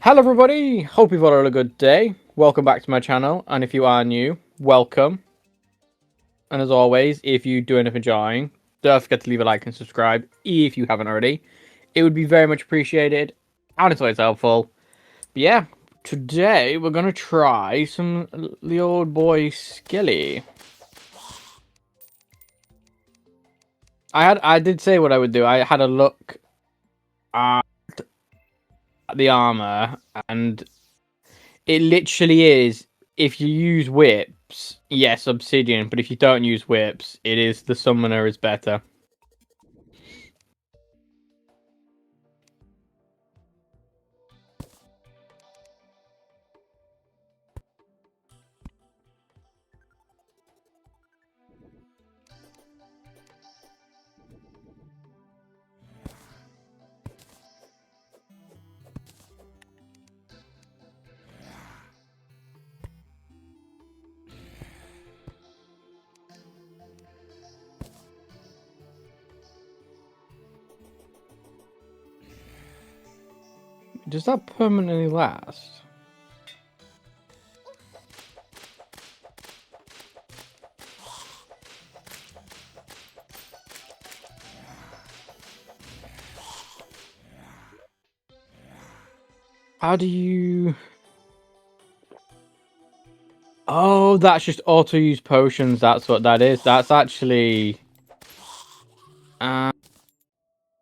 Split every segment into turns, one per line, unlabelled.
Hello everybody, hope you've all had a good day. Welcome back to my channel, and if you are new, welcome. And as always, if you do end up enjoying, don't forget to leave a like and subscribe if you haven't already. It would be very much appreciated, and it's always helpful. But yeah, today we're gonna try the old boy Skelly. I did say what I would do. I had a look at the armor, and it literally is, if you use whips, yes, obsidian, but if you don't use whips, it is the summoner is better. Does that permanently last? How do you... Oh, that's just auto-use potions. That's what that is. That's actually... Uh,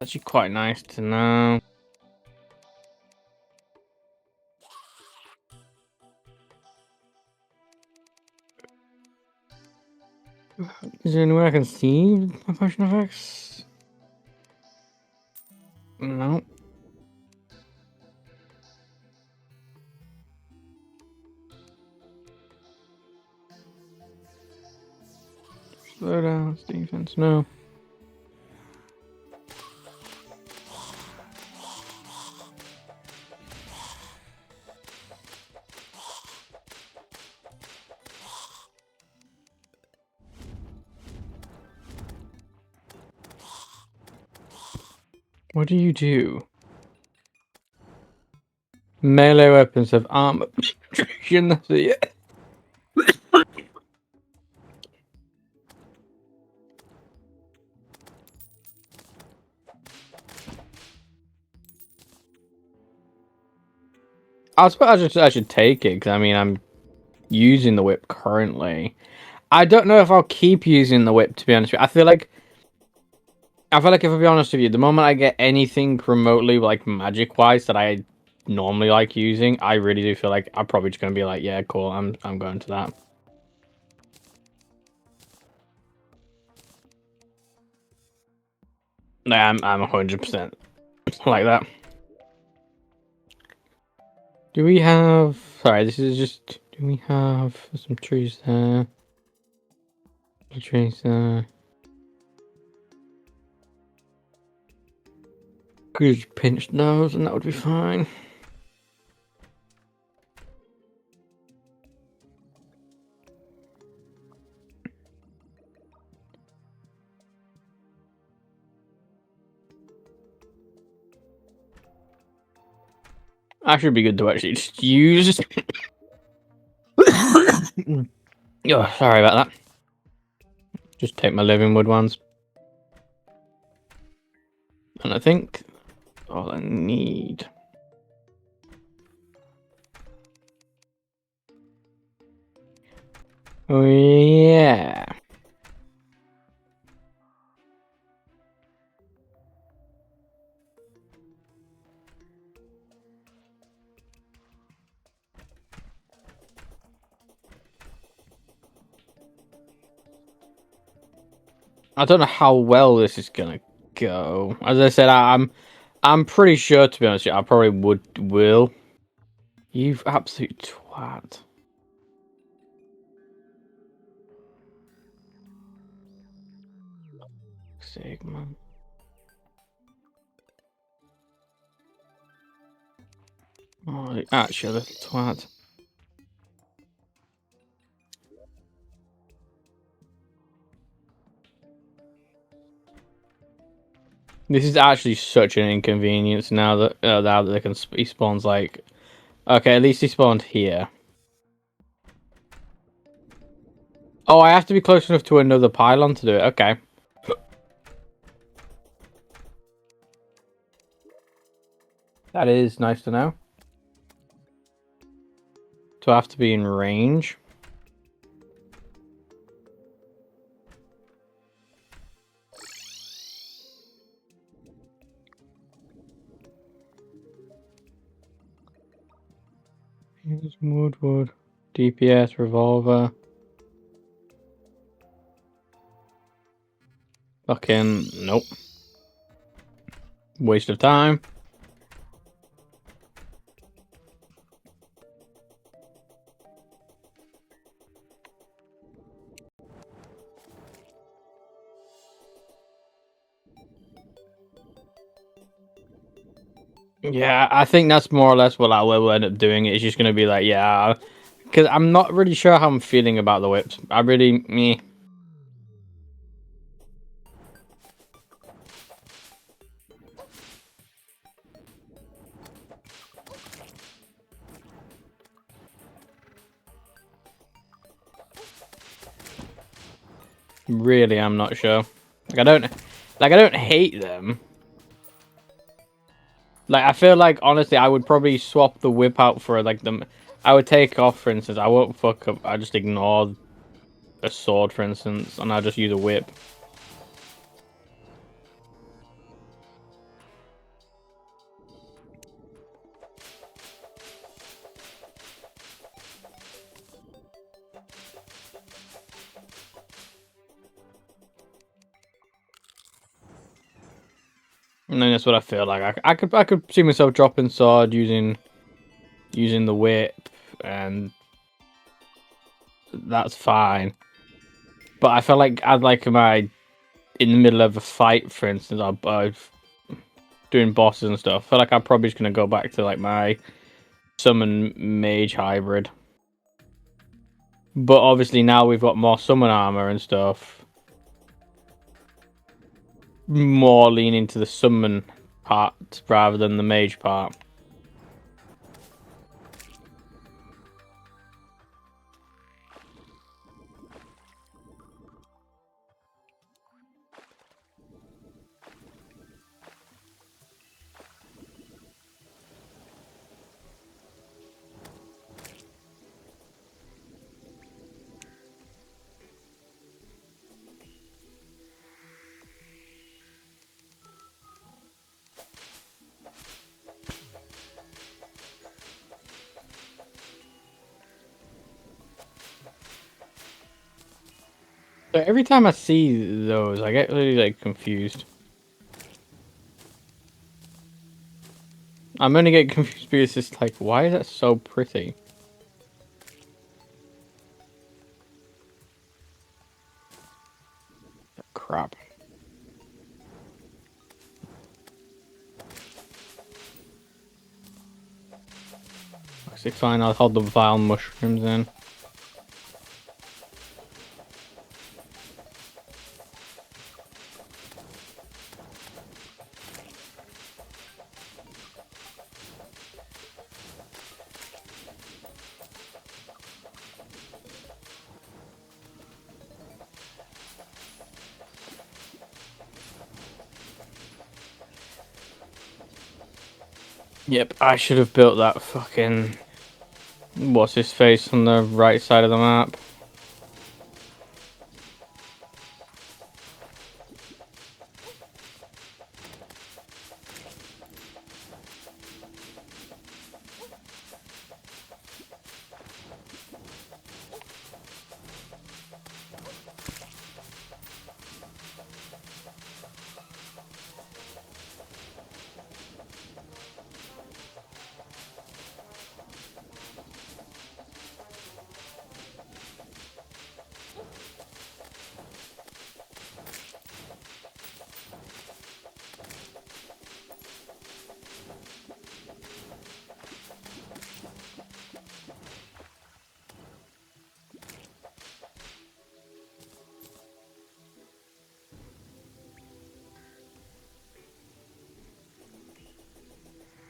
actually quite nice to know. Is there any way I can see my potion effects? No. Slow down, defense, no. What do you do? Melee weapons have armor penetration, that's it. I suppose I should take it, because I mean, I'm using the whip currently. I don't know if I'll keep using the whip, to be honest with you. I feel like if I'll be honest with you, the moment I get anything remotely, like, magic-wise, that I normally like using, I really do feel like I'm probably just going to be like, yeah, cool, I'm going to that. Nah, I'm 100% like that. Do we have... Sorry, this is just... Do we have some trees there? Trees there. Could just pinch those and that would be fine. That should be good to actually just use. Oh, sorry about that. Just take my living wood ones. And I think all I need... Oh, yeah. I don't know how well this is gonna go. As I said, I'm pretty sure, to be honest with you, I probably will. You absolute twat. Sigma. Oh, actually, little twat. This is actually such an inconvenience now that they can he spawns like Okay, at least he spawned here. Oh, I have to be close enough to another pylon to do it. Okay. That is nice to know. So I have to be in range. Here's wood. DPS, revolver. Fucking nope. Waste of time. Yeah, I think that's more or less what we'll end up doing. It's just gonna be like, yeah, because I'm not really sure how I'm feeling about the whips. I really, me. Really, I'm not sure. I don't hate them. Like, I feel like honestly, I would probably swap the whip out for like them. I would take off, for instance. I won't fuck up. I just ignore a sword, for instance, and I'll just use a whip. And then that's what I feel like. I could see myself dropping sword using the whip, and that's fine. But I feel like I'd like my in the middle of a fight, for instance, I'm doing bosses and stuff. I feel like I'm probably just gonna go back to like my summon mage hybrid. But obviously now we've got more summon armor and stuff. More leaning to the summon part rather than the mage part. So every time I see those, I get really like confused. I'm only getting confused because it's like, why is that so pretty? Crap. Actually, fine. I'll hold the vile mushrooms in. Yep, I should have built that fucking... What's his face on the right side of the map?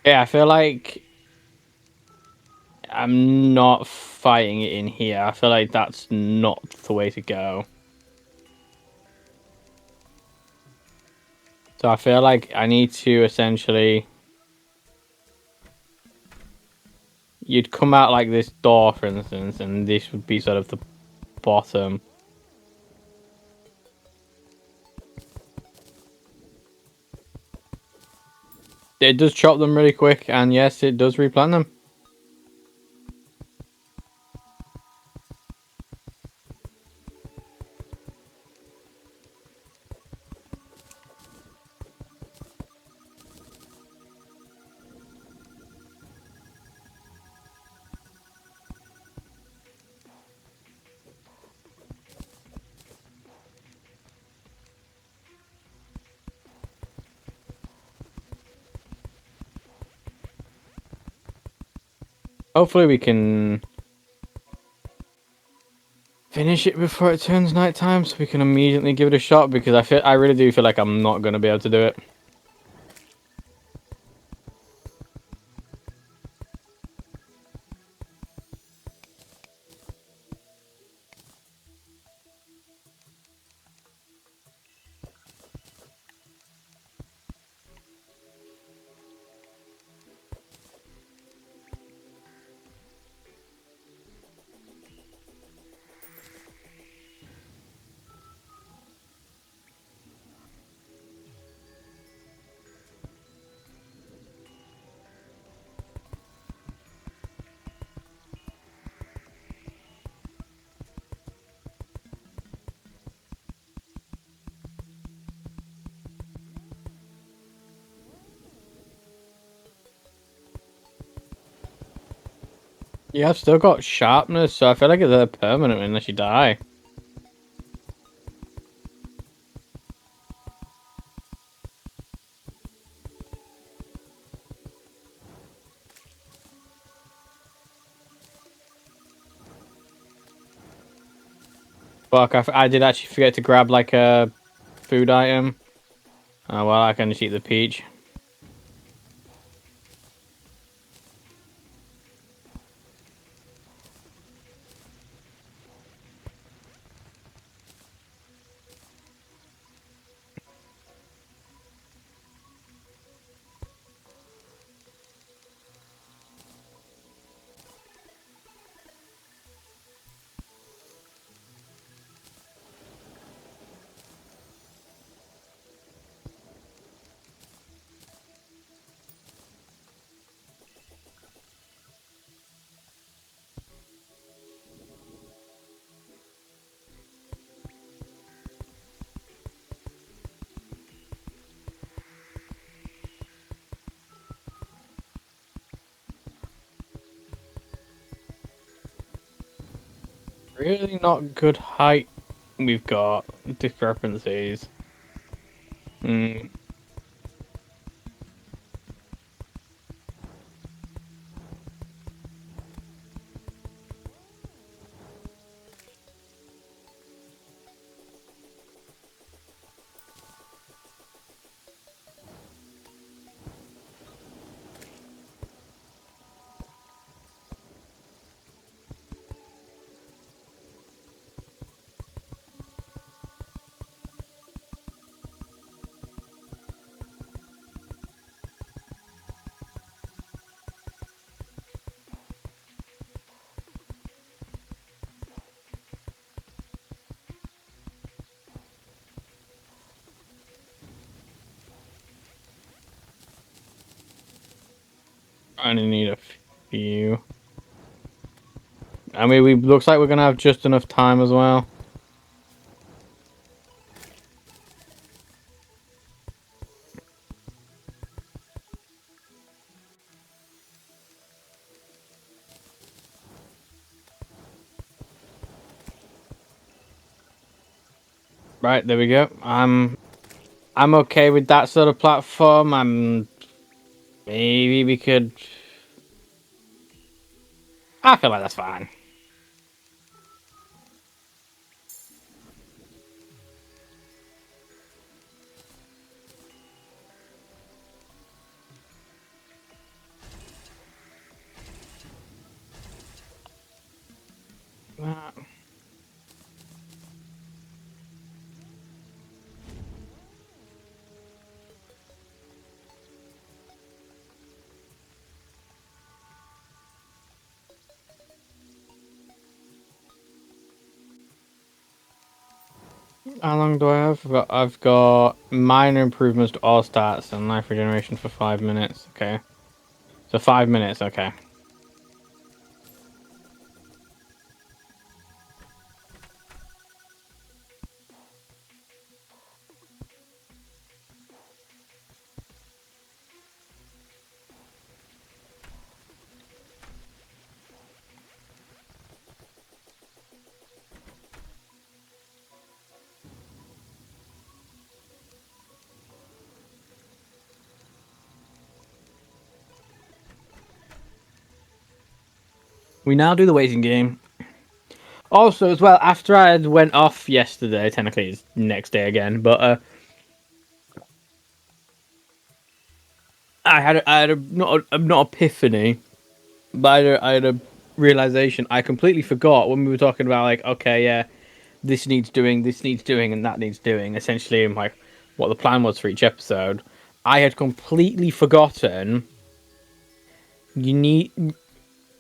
Yeah, I feel like I'm not fighting it in here. I feel like that's not the way to go. So I feel like I need to essentially... You'd come out like this door, for instance, and this would be sort of the bottom. It does chop them really quick, and yes, it does replant them. Hopefully we can finish it before it turns nighttime, so we can immediately give it a shot, because I really do feel like I'm not going to be able to do it. Yeah, I've still got sharpness, so I feel like it's there permanent unless you die. Fuck, I did actually forget to grab like a food item. Oh well, I can just eat the peach. Really not good height. We've got discrepancies. Hmm. I only need a few. I mean, we looks like we're gonna have just enough time as well. Right, there we go. I'm okay with that sort of platform. Maybe we could. I feel like that's fine. that. How long do I have? I've got minor improvements to all stats and life regeneration for 5 minutes. Okay. So 5 minutes, okay. We now do the waiting game. Also, as well, after I had went off yesterday, technically it's next day again, but I had a not epiphany, but I had a realization. I completely forgot when we were talking about like, okay, yeah, this needs doing, and that needs doing. Essentially, in like what the plan was for each episode. I had completely forgotten. You need.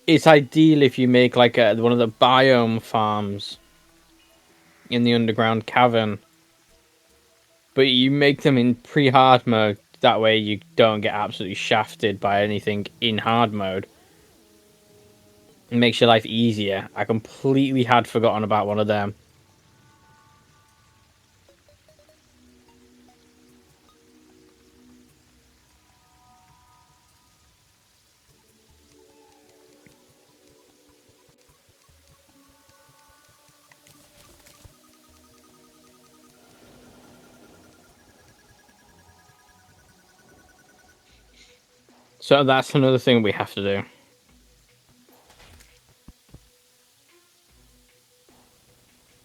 It's ideal if you make like one of the biome farms in the underground cavern, but you make them in pre-hard mode. That way, you don't get absolutely shafted by anything in hard mode. It makes your life easier. I completely had forgotten about one of them. So that's another thing we have to do.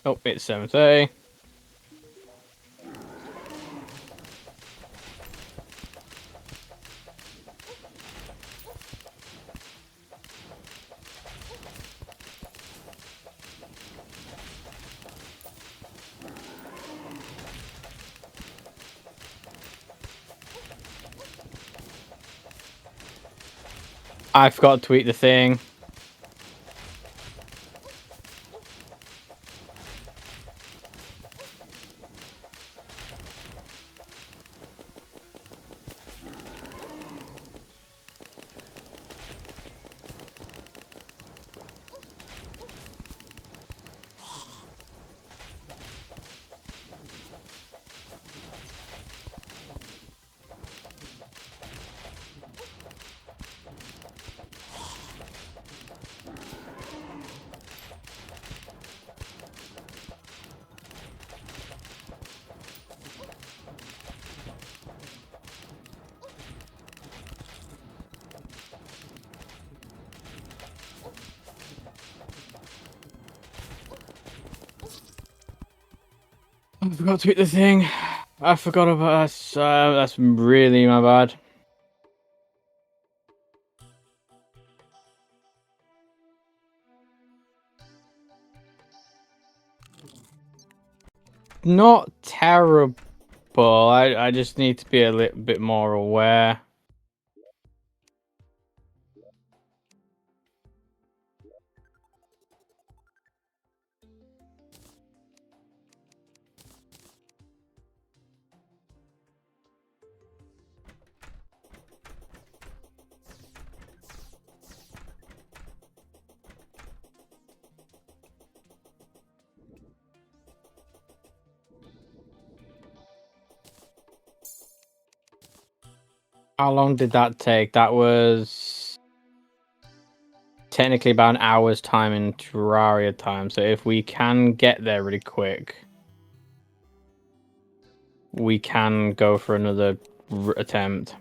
Oh, it's 7:30. I forgot to tweet the thing. I forgot to tweet the thing. I forgot about that. That's really my bad. Not terrible. I just need to be a little bit more aware. How long did that take? That was technically about an hour's time in Terraria time. So if we can get there really quick, we can go for another attempt.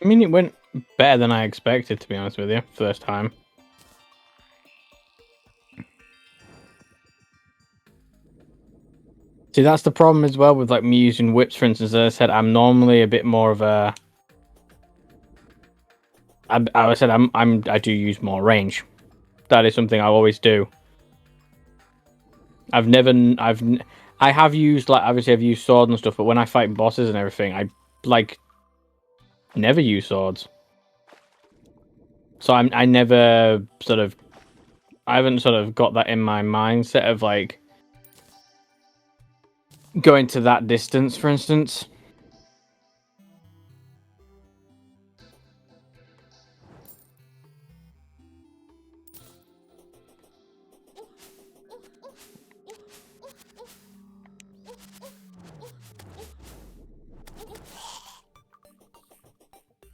I mean, it went better than I expected, to be honest with you, first time. See, that's the problem as well with like me using whips, for instance. As I said, I'm normally a bit more of a. I do use more range. That is something I always do. I have used, like, obviously I've used swords and stuff, but when I fight bosses and everything, I like never use swords. So I never sort of, I haven't sort of got that in my mindset of like going to that distance, for instance.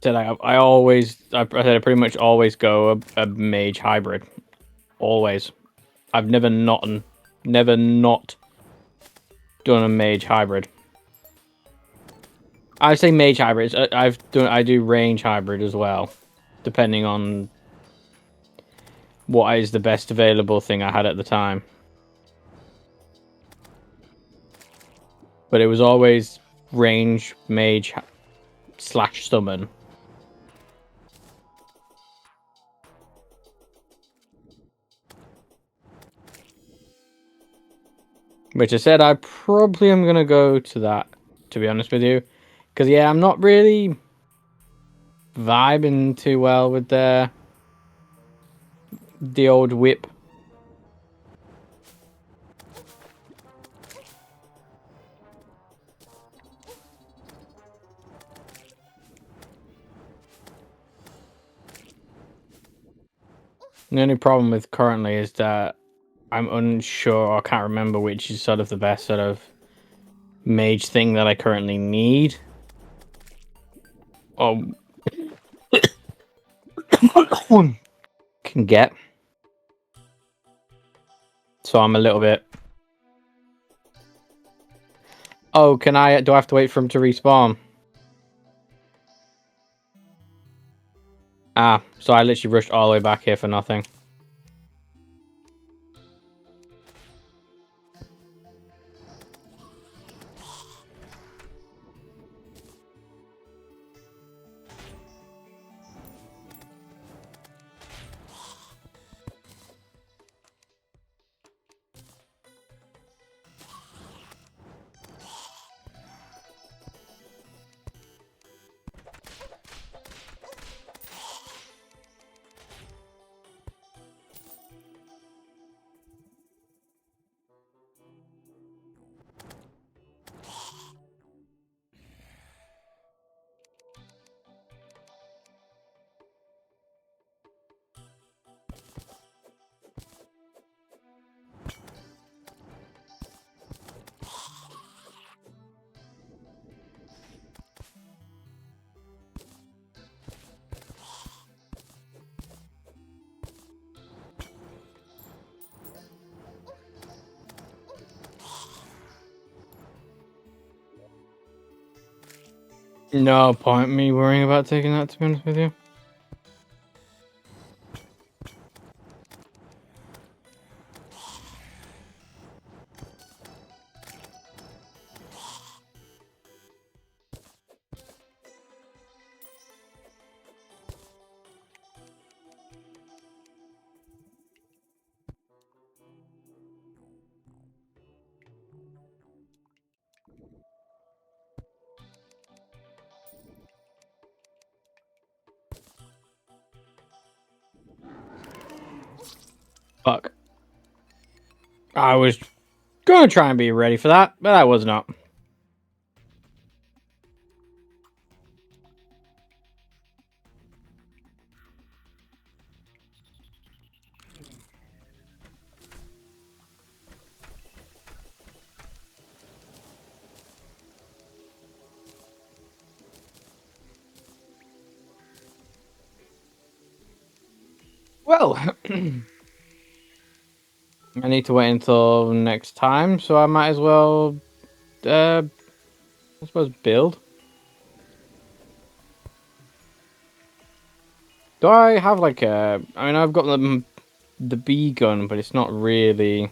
So like, I pretty much always go a mage hybrid. Always. I've never not done a mage hybrid. I say mage hybrids. I do range hybrid as well, depending on what is the best available thing I had at the time. But it was always range mage / summon. Which I said I probably am gonna go to that, to be honest with you, because yeah, I'm not really vibing too well with the old whip. The only problem with currently is that I'm unsure, or can't remember which is sort of the best sort of mage thing that I currently need. Or can get. So I'm a little bit. Oh, do I have to wait for him to respawn? Ah, so I literally rushed all the way back here for nothing. No point me worrying about taking that, to be honest with you. Fuck. I was gonna try and be ready for that, but I was not. Well, I need to wait until next time, so I might as well, I suppose, build. Do I have like a? I mean, I've got the bee gun, but it's not really.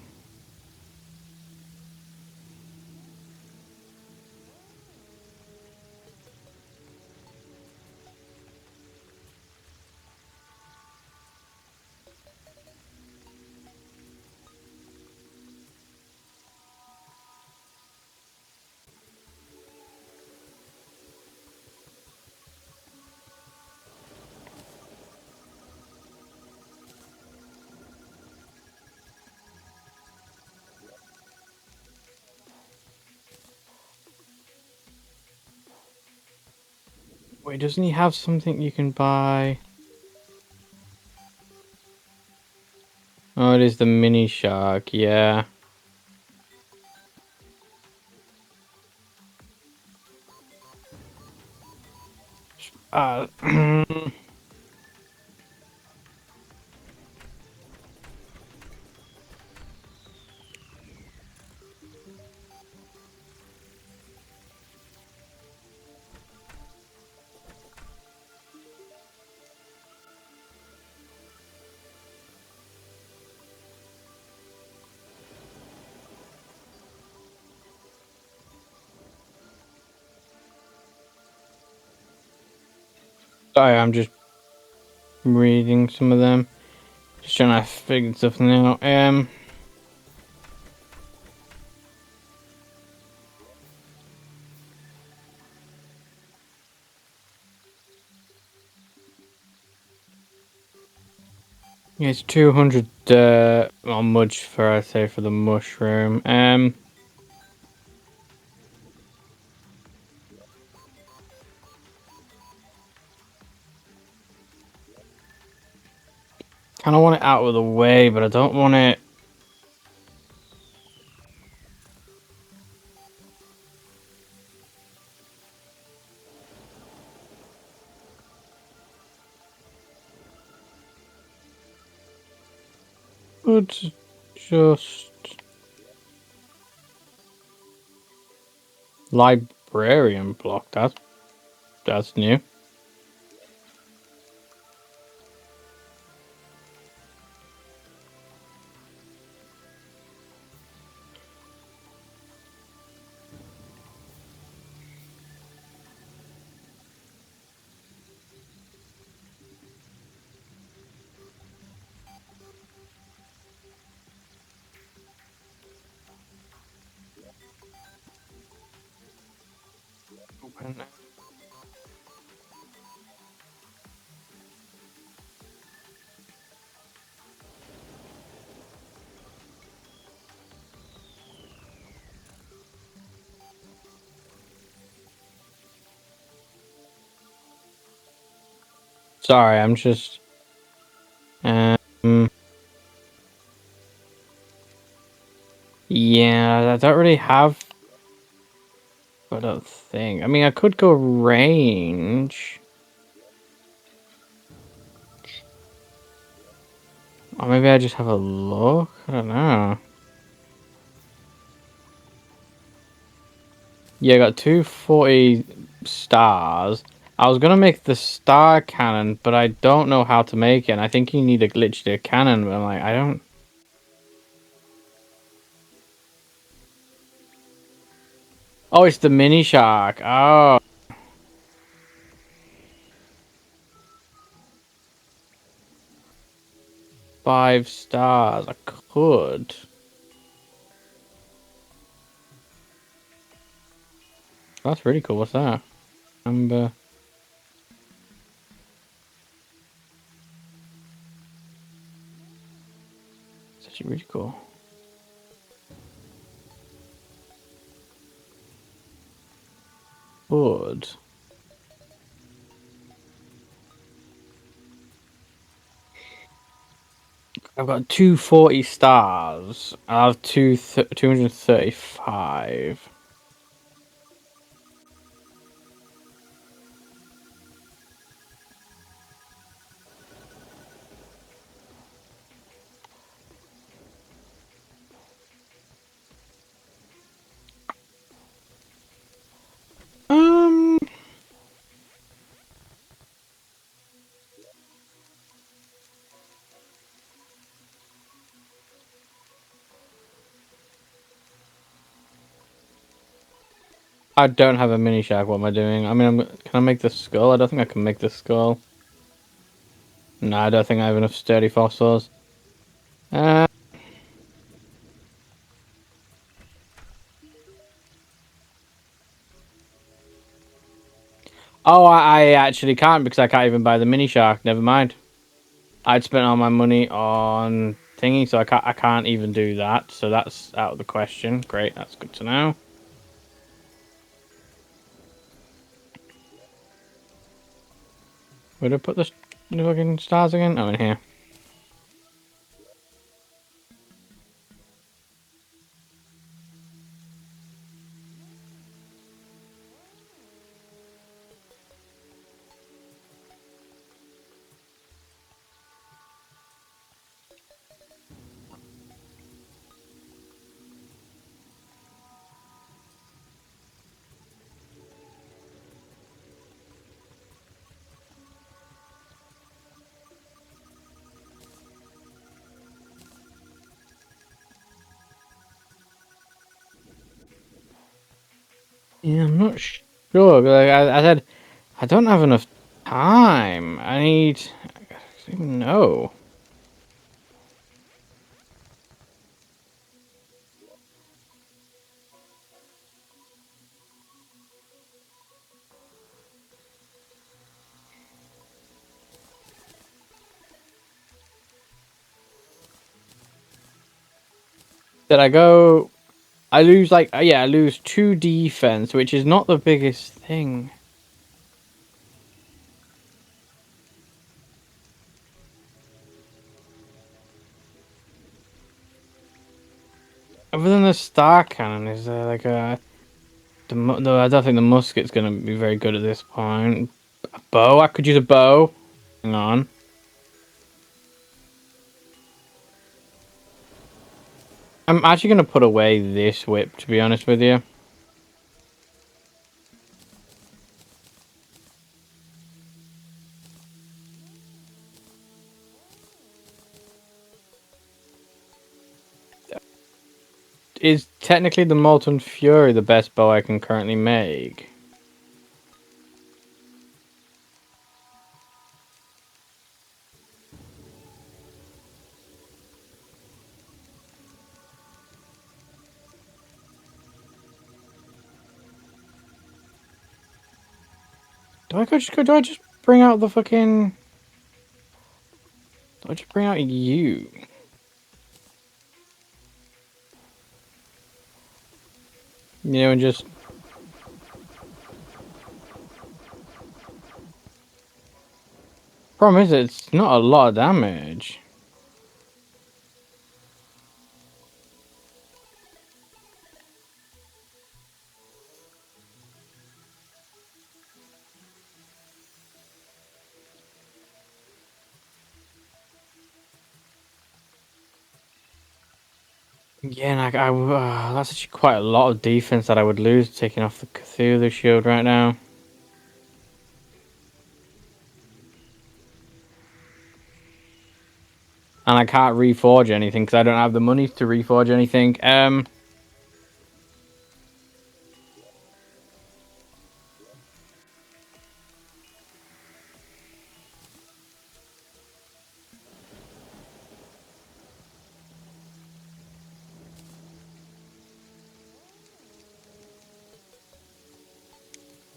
Wait, doesn't he have something you can buy? Oh, it is the mini shark. Yeah. Uh, sorry, I'm just reading some of them. Just trying to figure something out. Yeah, it's 200 well, much for I say for the mushroom. Kind of want it out of the way, but I don't want it. It's just librarian block. That's new. Open it. Sorry, I'm just. Um. Yeah, I don't really have. I don't think. I mean, I could go range. Or maybe I just have a look. I don't know. Yeah, I got 240 stars. I was gonna make the star cannon, but I don't know how to make it. And I think you need a glitch to a cannon, but I'm like, I don't. Oh, it's the mini shark. Oh, 5 stars. I could. That's really cool. What's that? Amber. It's actually really cool. Wood. I've got 240 stars. I have 235. Um, I don't have a mini shack. What am I doing? I mean, can I make the skull? I don't think I can make the skull. No, I don't think I have enough sturdy fossils. Uh, oh, I actually can't because I can't even buy the mini shark. Never mind. I'd spent all my money on thingy, so I can't even do that. So that's out of the question. Great, that's good to know. Where did I put the fucking stars again? Oh, in here. Yeah, I'm not sure. Like I said, I don't have enough time. I need. I don't even know. Did I go? I lose like yeah, I lose 2 defense, which is not the biggest thing. Other than the star cannon, is there like a no? I don't think the musket's gonna be very good at this point. A bow? I could use a bow. Hang on. I'm actually gonna put away this whip, to be honest with you. Is technically the Molten Fury the best bow I can currently make? Do I just bring out the fucking? Do I just bring out you? You know, and just. Problem is, it's not a lot of damage. Yeah, and that's actually quite a lot of defense that I would lose taking off the Cthulhu shield right now. And I can't reforge anything because I don't have the money to reforge anything.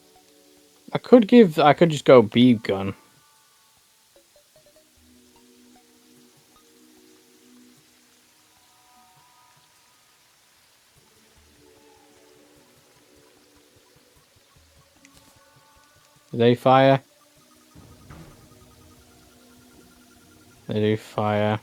I could just go bead gun. Do they fire? They do fire.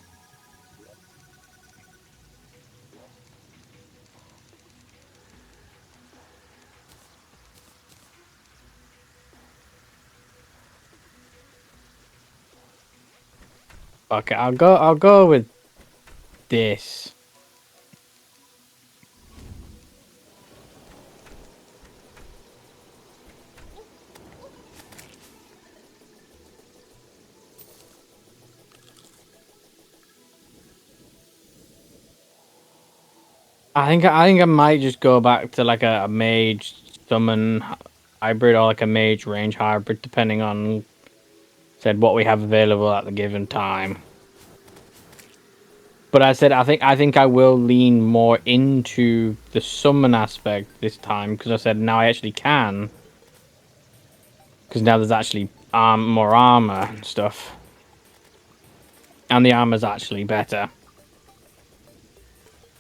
Okay, I'll go with this. I think I might just go back to like a mage summon hybrid or like a mage range hybrid, depending on what we have available at the given time. But I think I will lean more into the summon aspect this time, because I said now I actually can, because now there's actually more armor and stuff, and the armor's actually better,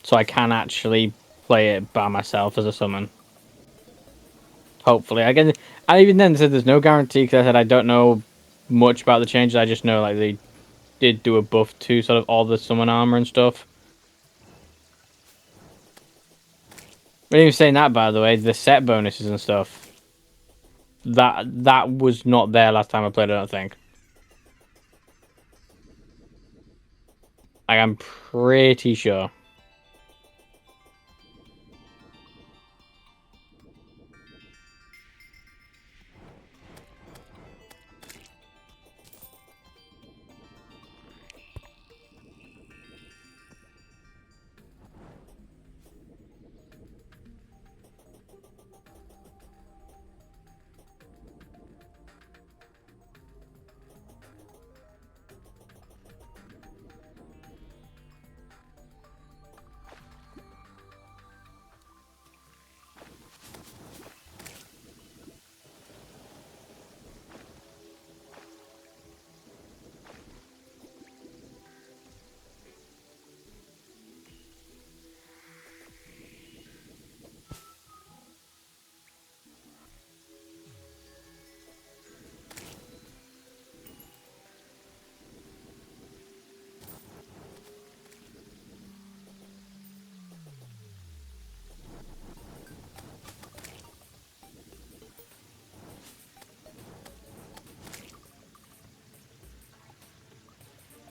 so I can actually play it by myself as a summon. Hopefully, again, I even then said there's no guarantee, because I said I don't know much about the changes. I just know like they did do a buff to sort of all the summon armor and stuff. But even saying that, by the way, the set bonuses and stuff, that was not there last time I played, I don't think. Like, I'm pretty sure.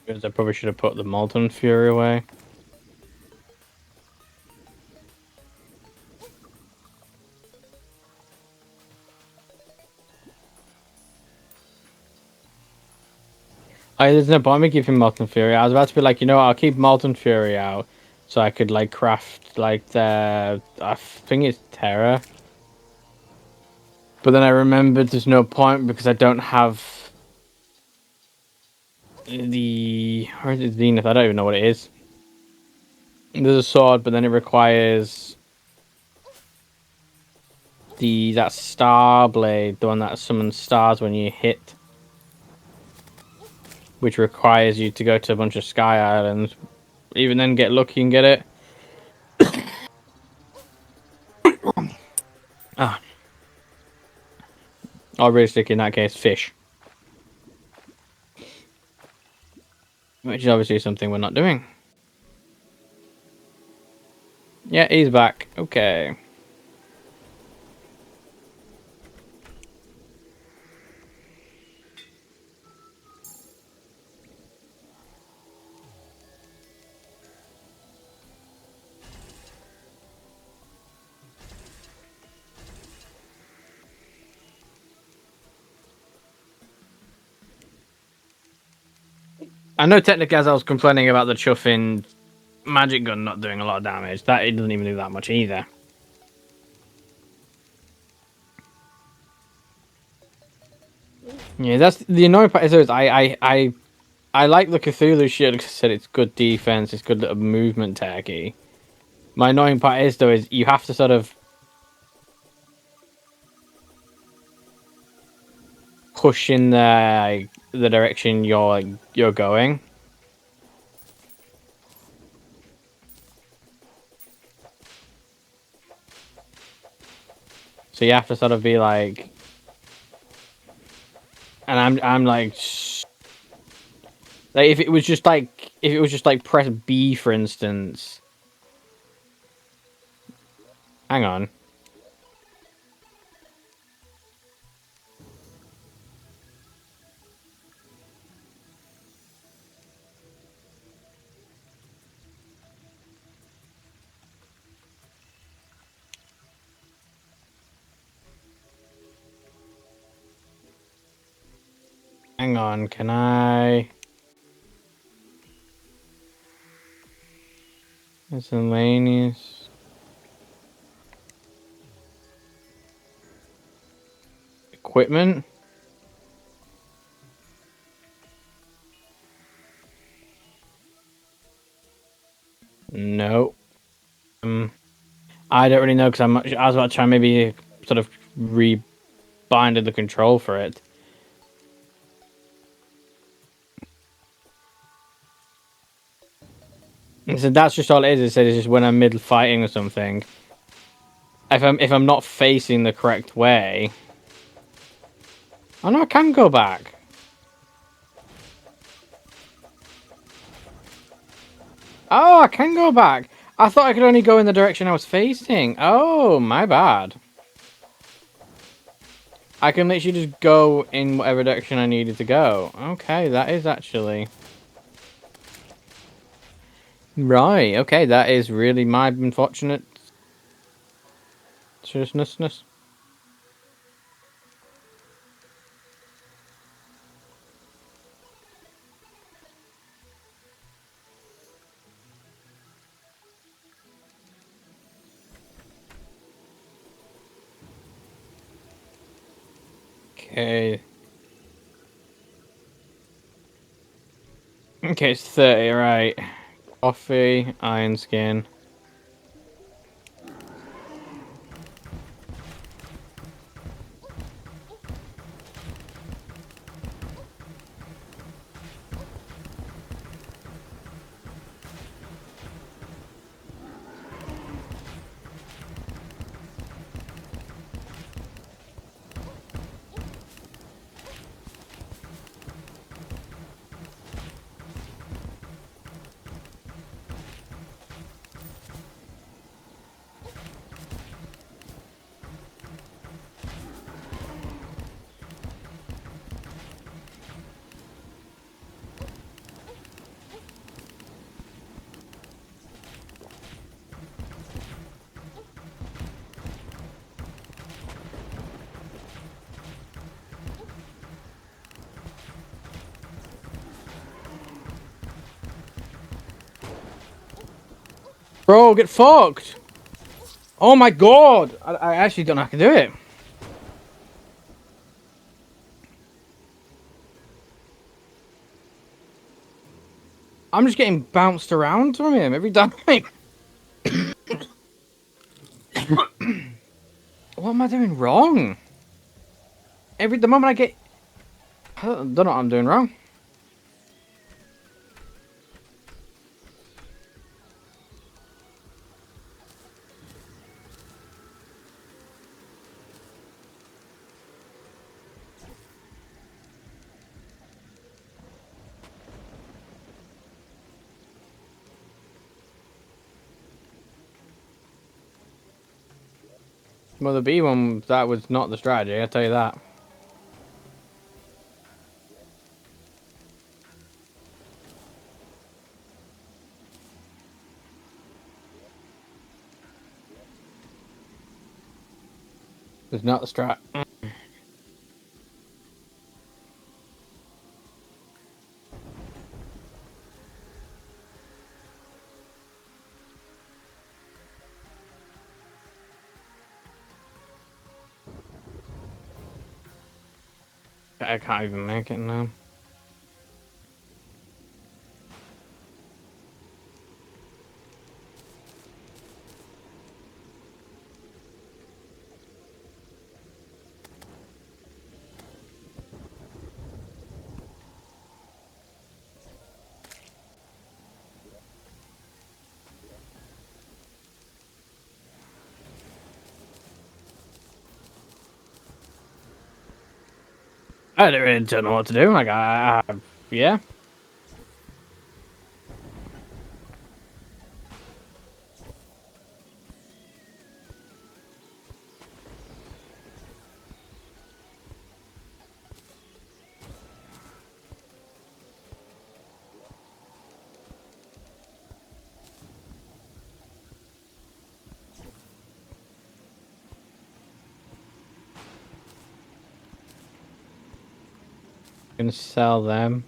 Because I probably should have put the Molten Fury away. There's no point in me keeping Molten Fury. I was about to be like, you know what, I'll keep Molten Fury out, so I could like craft like the, I think it's Terra. But then I remembered there's no point because I don't have the, where is it, Zenith? I don't even know what it is. There's a sword, but then it requires that star blade, the one that summons stars when you hit, which requires you to go to a bunch of sky islands. Even then, get lucky and get it. Ah, or realistic in that case, fish. Which is obviously something we're not doing. Yeah, he's back. Okay. I know technically, as I was complaining about the chuffing magic gun not doing a lot of damage, that it doesn't even do that much either. Yeah, that's the annoying part. Is I like the Cthulhu shit because I said it's good defense, it's good little movement tacky. My annoying part is though is you have to sort of push in the direction you're going. So you have to sort of be like, and I'm like if it was just like press B for instance. Hang on. Hang on, can I? Miscellaneous. equipment. No. I don't really know because I was about to try and maybe sort of rebinded the control for it. So that's just all it is. It's just when I'm mid fighting or something. If I'm not facing the correct way. Oh no, I can go back. Oh, I can go back. I thought I could only go in the direction I was facing. Oh, my bad. I can literally just go in whatever direction I needed to go. Okay, that is actually... Right, okay, that is really my unfortunate... seriousness. Okay. Okay, it's 30, right. Coffee, iron skin. Bro, get fucked! Oh my god! I actually don't know how to do it. I'm just getting bounced around from him every time. What am I doing wrong? The moment I get... I don't know what I'm doing wrong. Well, the B one, that was not the strategy, I'll tell you that. It's not the strat. I can't even make it now. I don't know what to do. Like, yeah. Gonna sell them.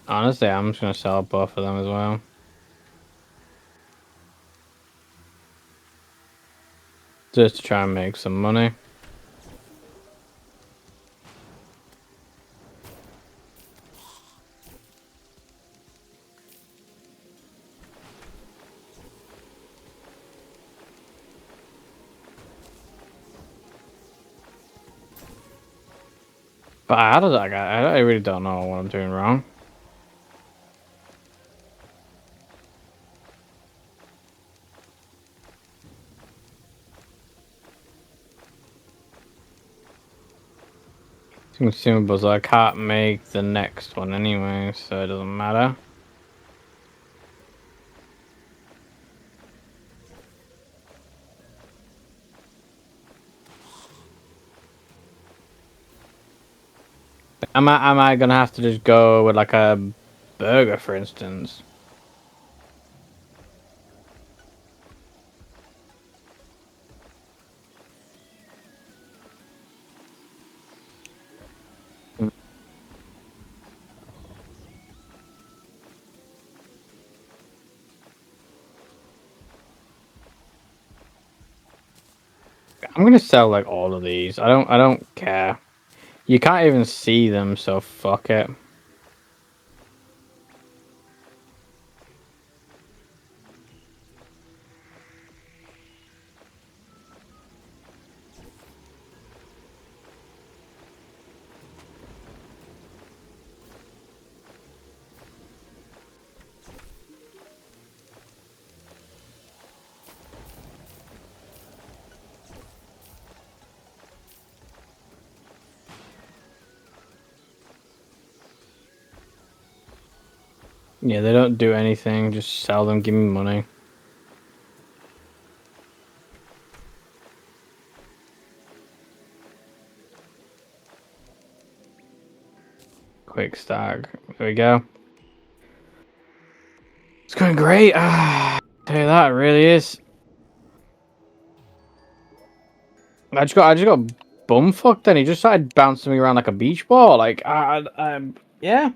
Honestly, I'm just gonna sell both of them as well. Just to try and make some money. But how does that guy? I really don't know what I'm doing wrong. It's consumable, so I can't make the next one anyway, so it doesn't matter. Am I gonna have to just go with like a burger, for instance? I'm gonna sell like all of these. I don't care. You can't even see them, so fuck it. Yeah, they don't do anything. Just sell them. Give me money. Quick stag. There we go. It's going great. Tell you that, it really is. I just got bumfucked. Then he just started bouncing me around like a beach ball. Like, yeah.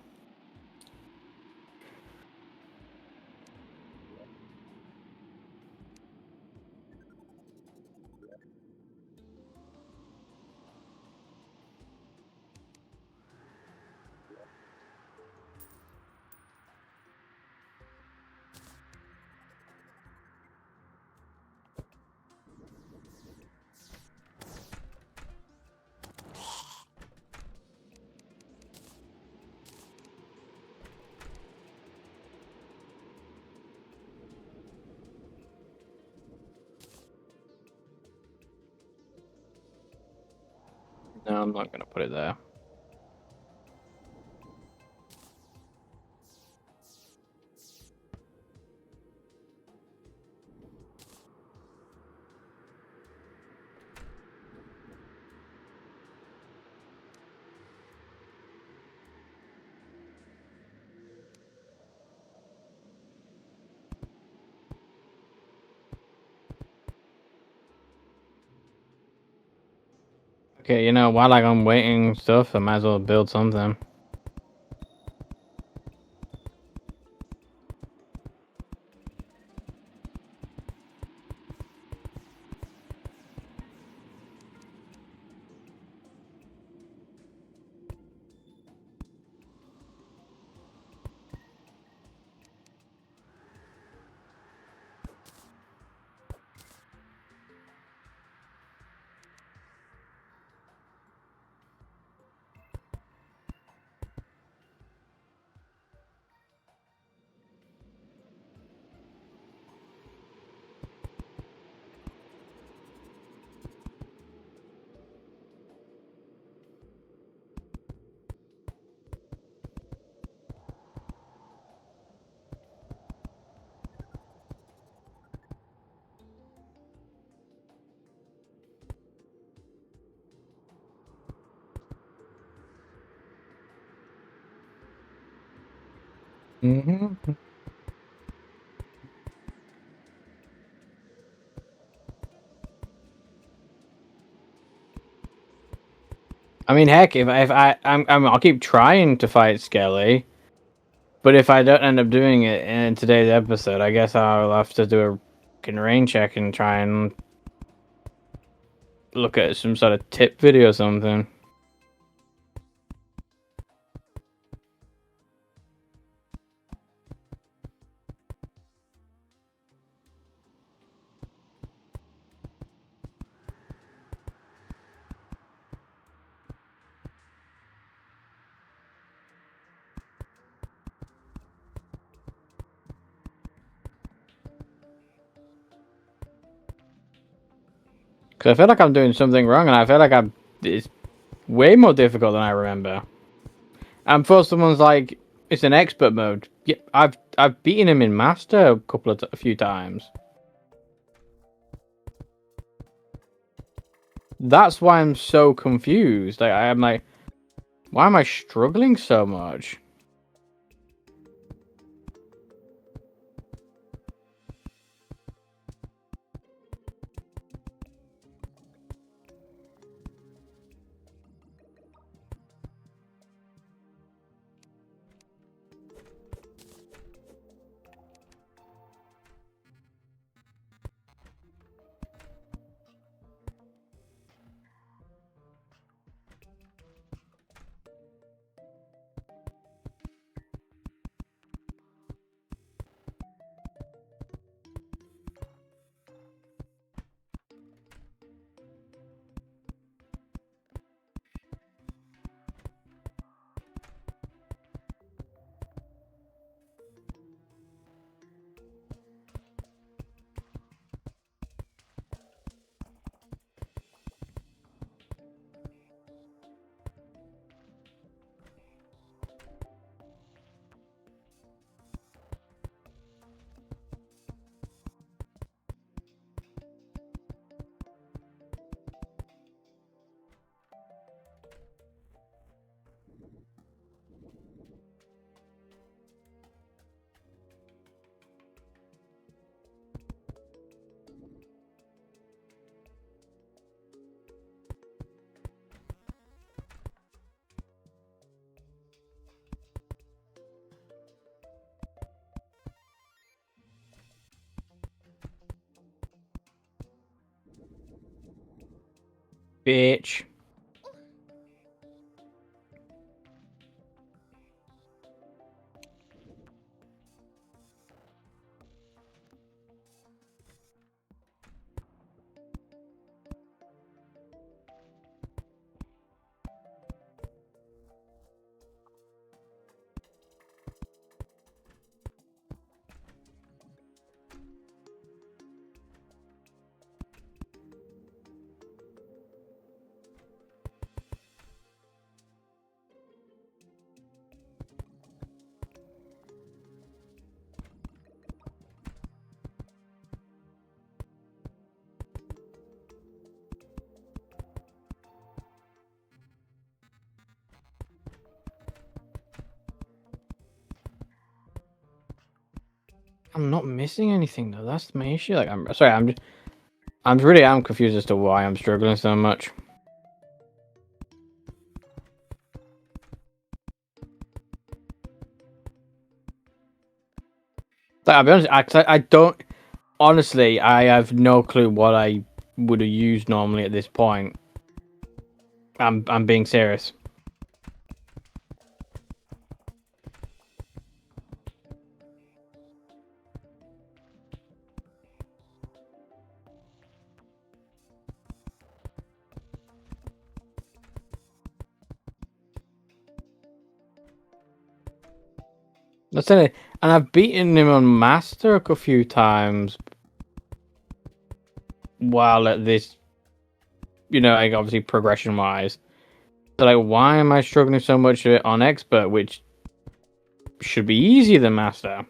No, I'm not gonna put it there. Okay, you know, while like I'm waiting stuff, I might as well build something. Mm-hmm. I mean, heck, if I'll keep trying to fight Skelly, but if I don't end up doing it in today's episode, I guess I'll have to do a fucking rain check and try and look at some sort of tip video or something. Because I feel like I'm doing something wrong, and I feel like it's way more difficult than I remember. And for someone's like, it's an expert mode. Yeah, I've beaten him in master a few times. That's why I'm so confused. I'm like, why am I struggling so much? Bitch. I'm not missing anything though. That's my issue. Like, I'm sorry. I'm really confused as to why I'm struggling so much. Like, I'll be honest. I don't. Honestly, I have no clue what I would have used normally at this point. I'm being serious. That's it. And I've beaten him on master a few times. While at this, like obviously progression wise. So like, why am I struggling so much on expert, which should be easier than master?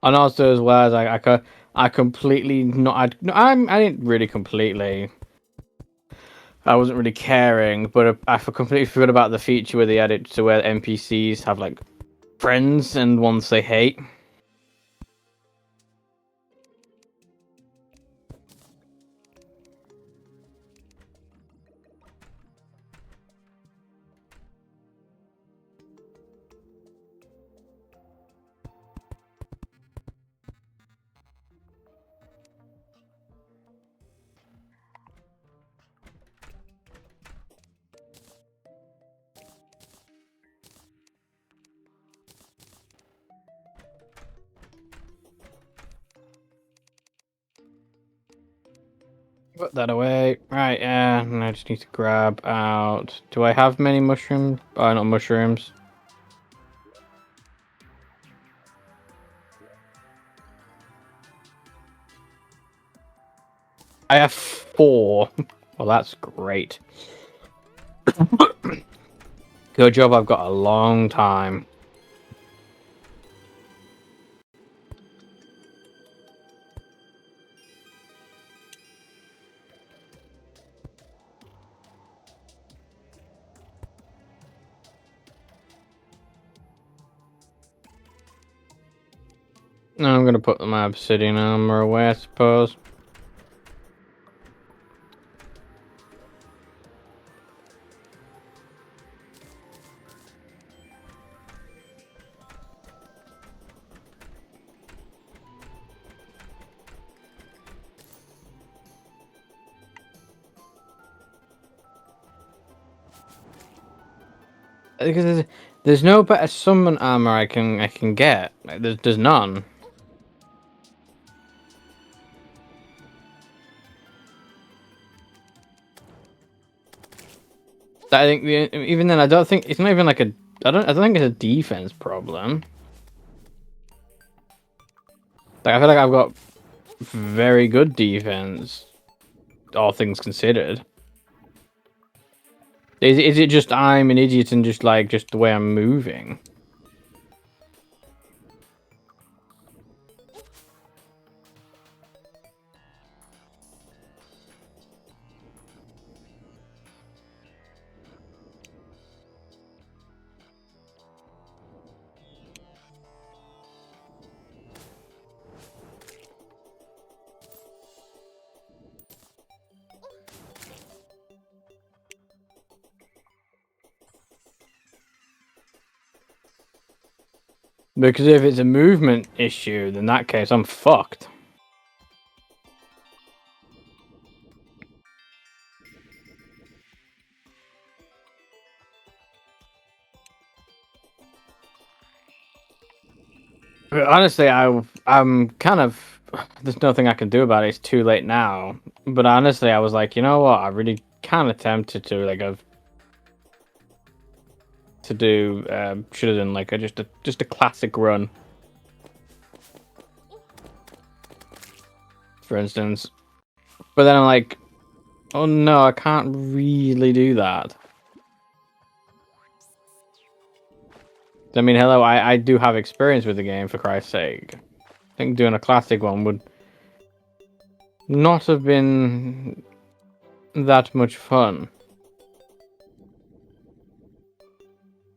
And also as well as I completely not I didn't really completely. I wasn't really caring, but I completely forgot about the feature where they added to where NPCs have like friends and ones they hate. Put that away. Right, yeah, and I just need to grab out... Do I have many mushrooms? Oh, not mushrooms. I have 4. Well, that's great. Good job, I've got a long time. Now I'm gonna put my obsidian armor away, I suppose. Because there's no better summon armor I can get. Like, there's none. I think even then I don't think it's not even like a I don't think it's a defense problem. Like I feel like I've got very good defense, all things considered. Is it just I'm an idiot and just the way I'm moving? Because if it's a movement issue, then in that case I'm fucked. But honestly, I'm kind of there's nothing I can do about it. It's too late now. But honestly, I was like, you know what? I really kind of tempted to do should have done like just a classic run, for instance. But then I'm like, oh no, I can't really do that. I mean, hello, I do have experience with the game, for Christ's sake. I think doing a classic one would not have been that much fun.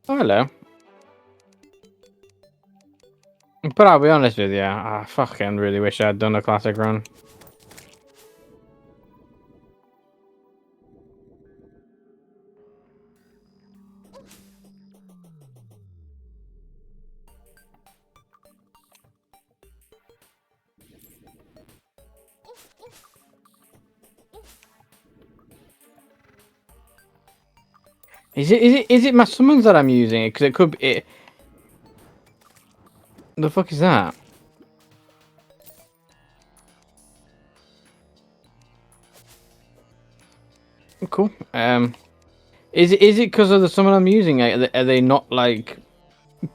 Oh, hello. But I'll be honest with you, I fucking really wish I'd done a classic run. Is it my summons that I'm using? Because it could be. The fuck is that? Cool. Is it because of the summon I'm using? Are they not like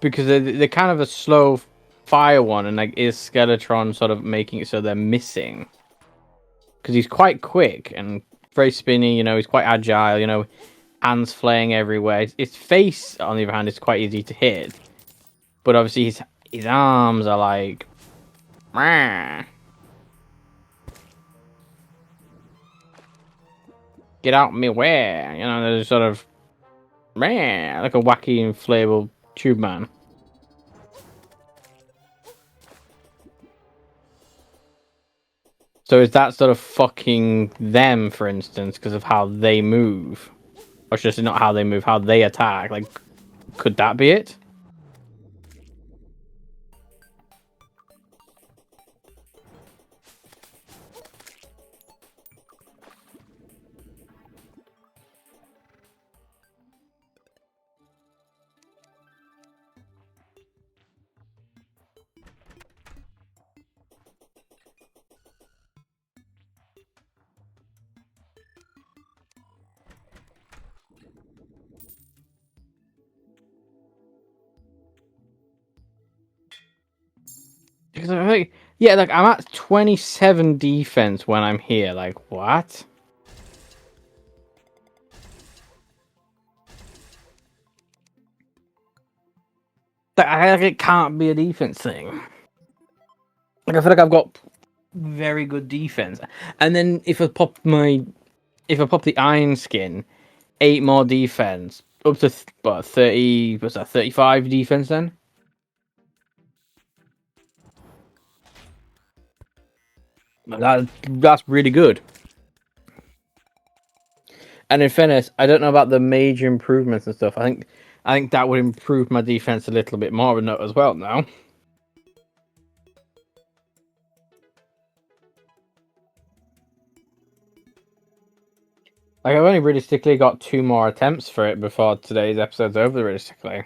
because they're kind of a slow fire one, and like is Skeletron sort of making it so they're missing? Because he's quite quick and very spinny. You know, he's quite agile. You know, hands flaying everywhere. His face, on the other hand, is quite easy to hit, but obviously his arms are like. Meh. get out me way. You know, there's sort of man, like a wacky inflatable tube man. So is that sort of fucking them, for instance, because of how they move? Or just not how they move, how they attack? Like, could that be it? Because I think, yeah, like I'm at 27 defense when I'm here. Like, what? Like, it can't be a defense thing. Like, I feel like I've got very good defense, and then if I pop the iron skin, 8 more defense, up to what 30? What's that? 35 defense then. That's really good. And in fairness, I don't know about the major improvements and stuff. I think that would improve my defense a little bit more as well now. Like I've only realistically got 2 more attempts for it before today's episode's over. Realistically,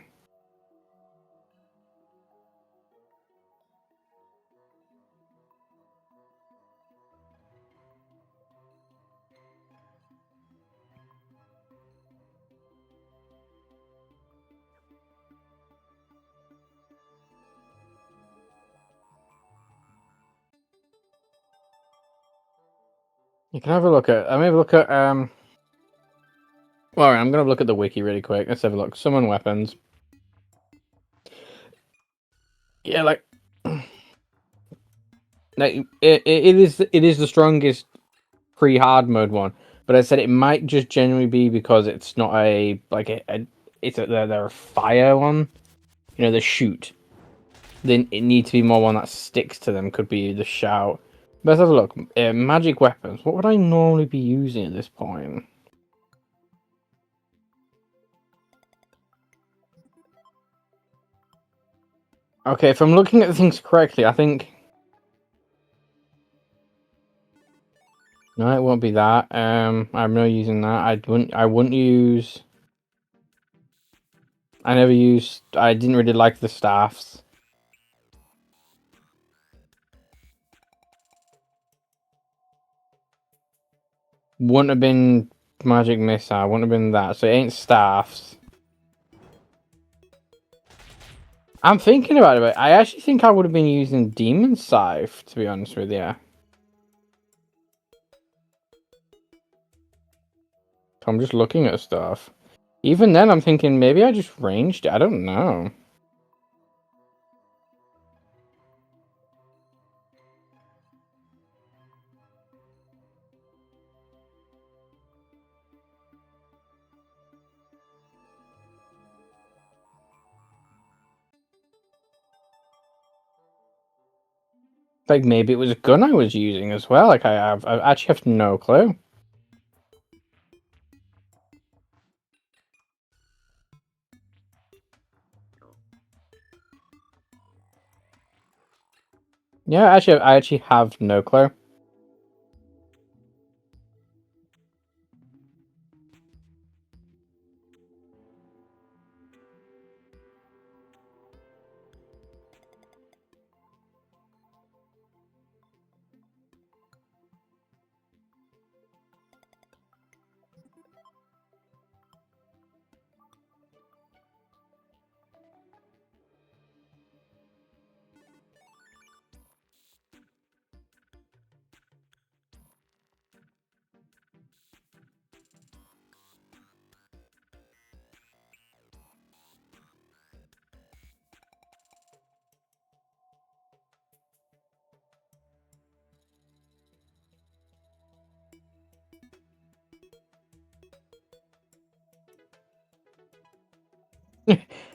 you can have a look at. I'm gonna look at. Well, right, I'm gonna look at the wiki really quick. Let's have a look. Summon weapons. Yeah, like it is the strongest pre-hard mode one, but I said it might just generally be because it's not they're a fire one. You know, the shoot. Then it needs to be more one that sticks to them. Could be the shout. But let's have a look. Magic weapons. What would I normally be using at this point? Okay, if I'm looking at things correctly, I think no, it won't be that. I'm not using that. I wouldn't use. I never used. I didn't really like the staffs. Wouldn't have been magic missile. Wouldn't have been that. So it ain't staffs. I'm thinking about it, but I actually think I would have been using demon scythe. To be honest with you. I'm just looking at stuff. Even then, I'm thinking maybe I just ranged it. I don't know. Like maybe it was a gun I was using as well. Like I actually have no clue. Yeah, I actually have no clue.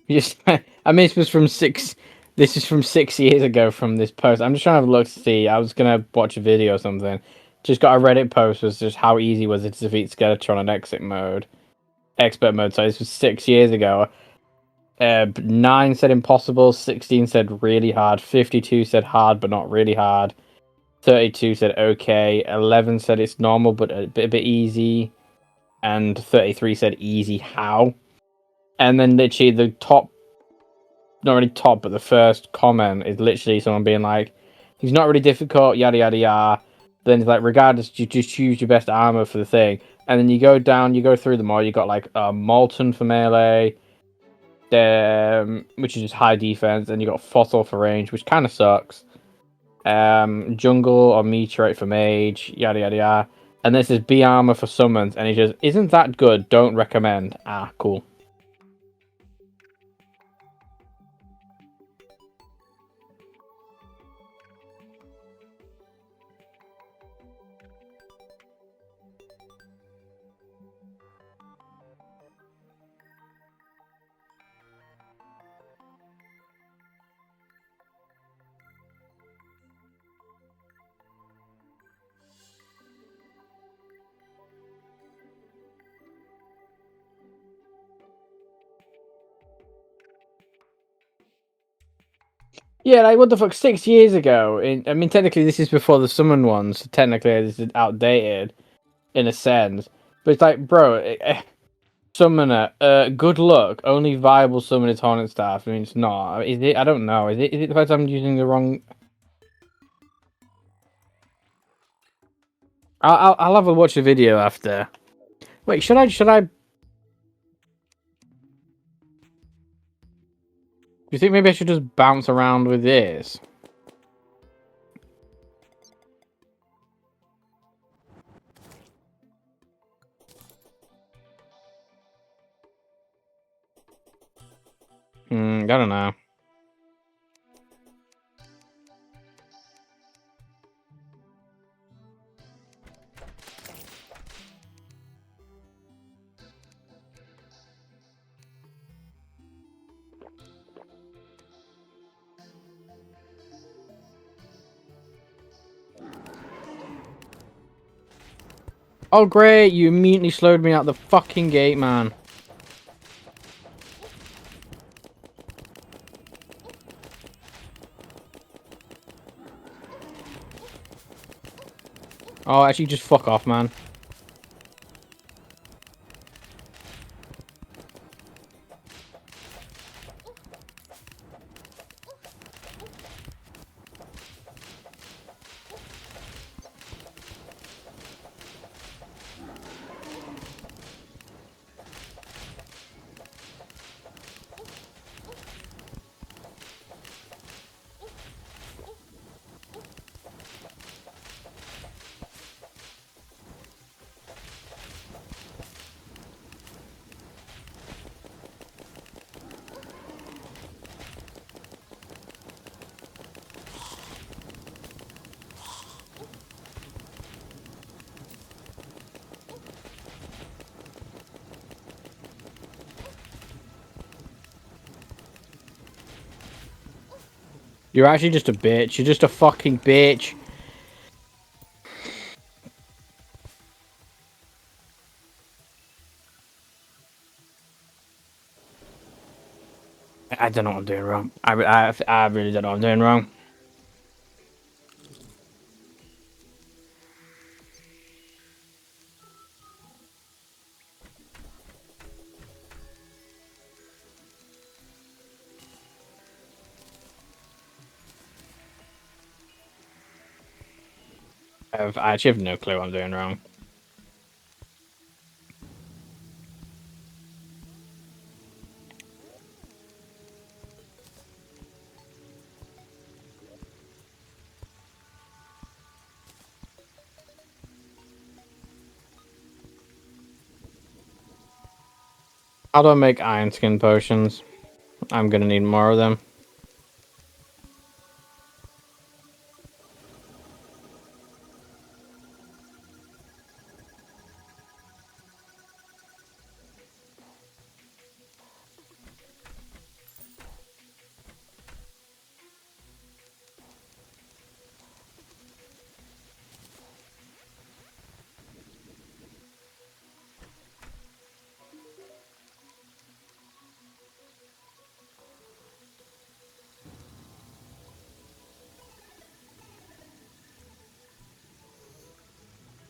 Just, I mean, this was from six. This is from 6 years ago from this post. I'm just trying to have a look to see. I was gonna watch a video or something. Just got a Reddit post was just how easy was it to defeat Skeletron on expert mode. So this was 6 years ago. 9 said impossible. 16 said really hard. 52 said hard but not really hard. 32 said okay. 11 said it's normal but a bit easy. And 33 said easy. How? And then literally the top, not really top, but the first comment is literally someone being like, he's not really difficult, yada yada yada. Then it's like, regardless, you just choose your best armor for the thing. And then you go down, you go through them all. You got like Molten for melee, which is just high defense, and you got Fossil for range, which kind of sucks. Jungle or Meteorite for mage, yada yada yada. And this is B armor for summons, and he just isn't that good. Don't recommend. Ah, cool. Yeah, like what the fuck? 6 years ago. I mean, technically, this is before the summon ones. So technically, this is outdated in a sense. But it's like, bro, summoner. Good luck. Only viable summon is Hornet Staff. I mean, it's not. Is it? I don't know. Is it? Is it the fact I'm using the wrong? I'll have a watch the video after. Wait, should I? Should I? Do you think maybe I should just bounce around with this? I don't know. Oh great! You immediately slowed me out the fucking gate, man. Oh, actually, just fuck off, man. You're actually just a bitch. You're just a fucking bitch. I don't know what I'm doing wrong. I really don't know what I'm doing wrong. I actually have no clue what I'm doing wrong. How do I make iron skin potions? I'm gonna need more of them.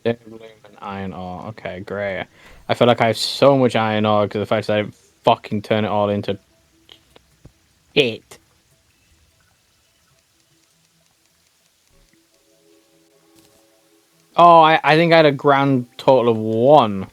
Lumen iron ore. Okay, great. I feel like I have so much iron ore because of the fact that I didn't fucking turn it all into shit. Oh, I think I had a grand total of 1.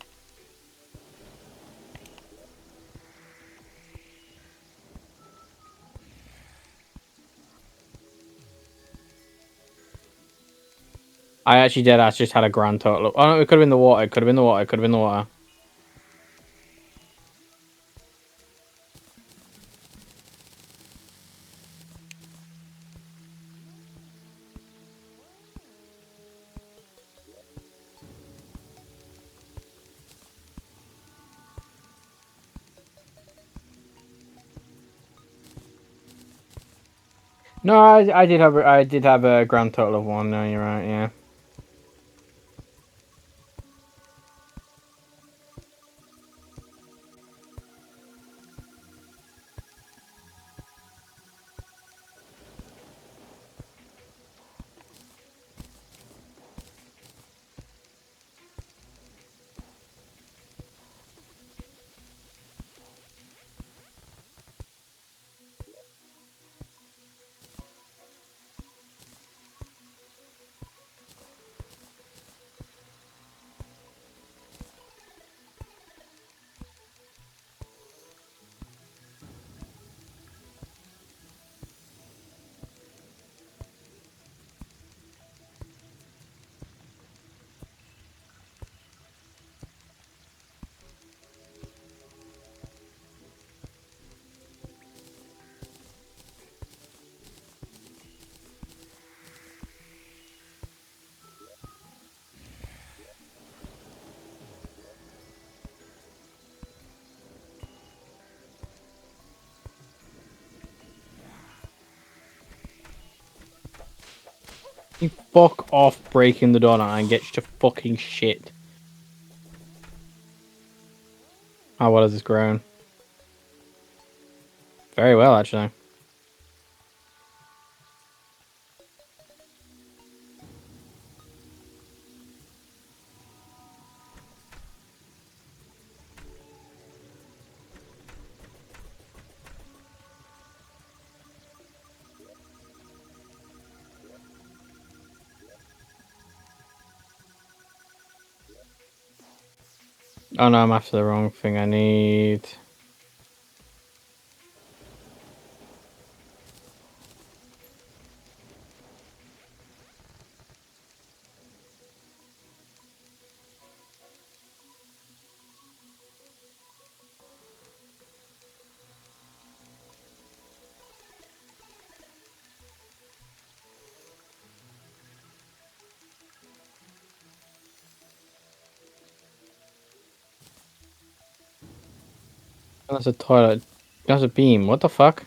I actually did. I just had a grand total of... Oh, no, it could have been the water. It could have been the water. It could have been the water. No, I did have a grand total of 1. No, you're right. Yeah. You fuck off breaking the door now and get to fucking shit. How well has this grown? Very well, actually. Oh no, I'm after the wrong thing. I need... That's a toilet. That's a beam. What the fuck?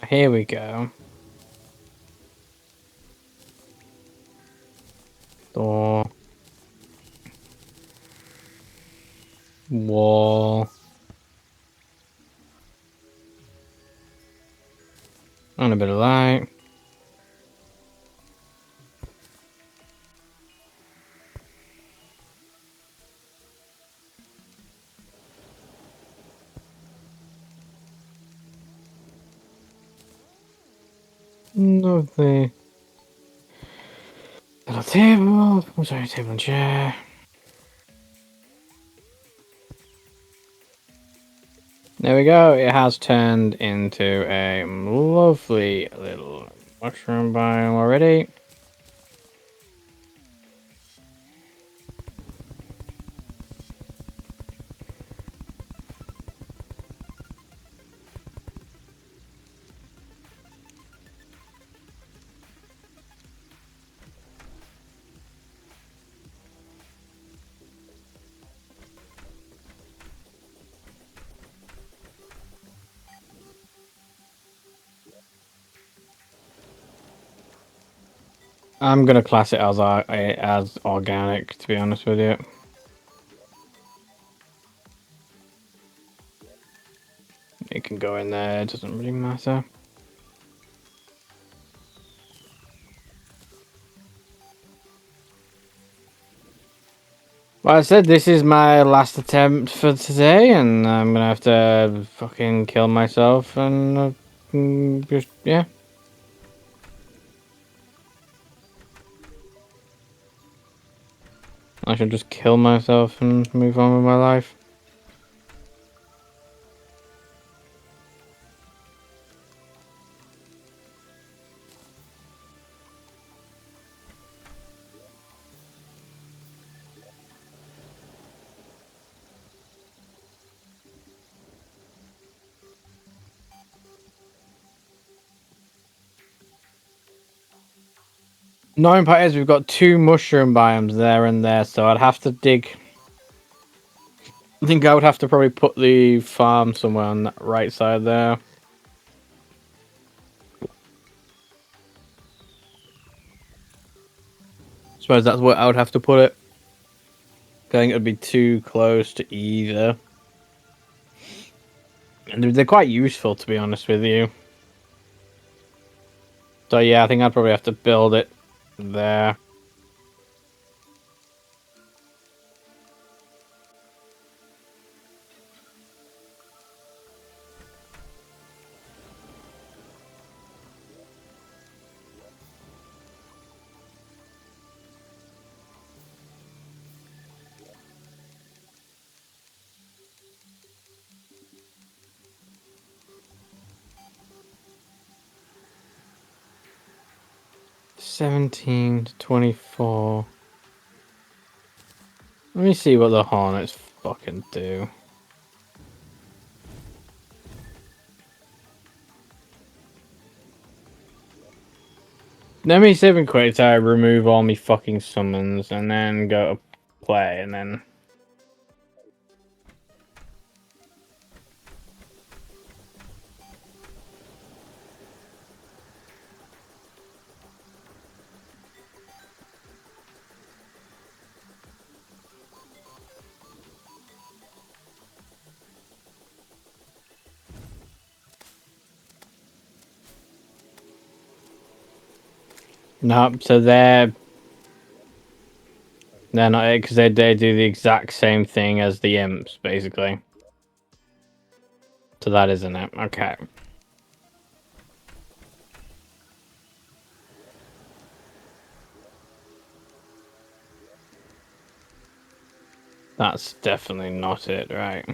Here we go. Door. Wall. And a bit of light. Lovely. Little table. I'm sorry, table and chair. There we go. It has turned into a lovely little mushroom biome already. I'm gonna class it as organic, to be honest with you. It can go in there, it doesn't really matter. Well, I said this is my last attempt for today, and I'm gonna have to fucking kill myself and just, yeah. I should just kill myself and move on with my life. Annoying part is we've got 2 mushroom biomes there and there, so I'd have to dig. I think I would have to probably put the farm somewhere on that right side there. I suppose that's where I would have to put it. I think it would be too close to either. And they're quite useful, to be honest with you. So yeah, I think I'd probably have to build it there. $17 to $24. Let me see what the hornets fucking do. Let me save and quick to remove all my fucking summons and then go to play and then. Nope, so they're not it because they do the exact same thing as the imps, basically. So that isn't it. Okay. That's definitely not it, right?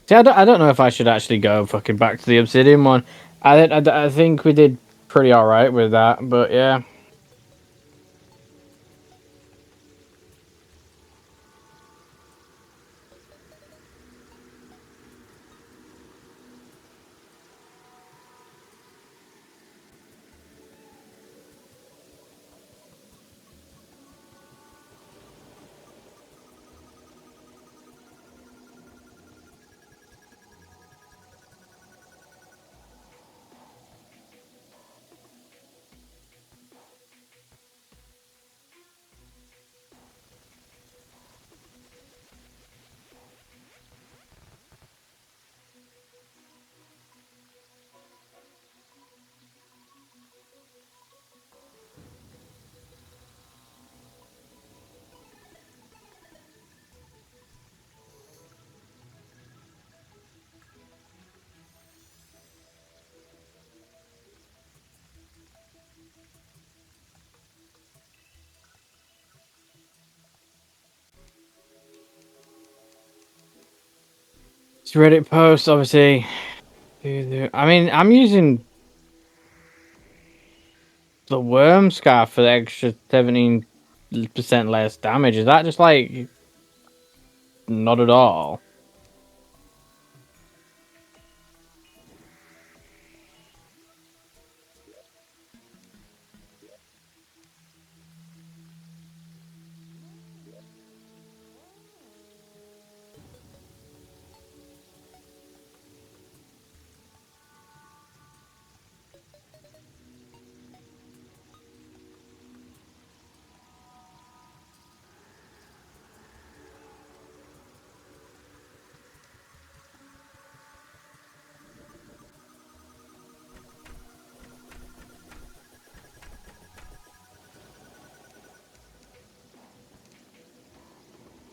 See, I don't know if I should actually go fucking back to the obsidian one. I think we did pretty alright with that, but yeah. Reddit post, obviously. I mean, I'm using the worm scarf for the extra 17% less damage. Is that just like not at all?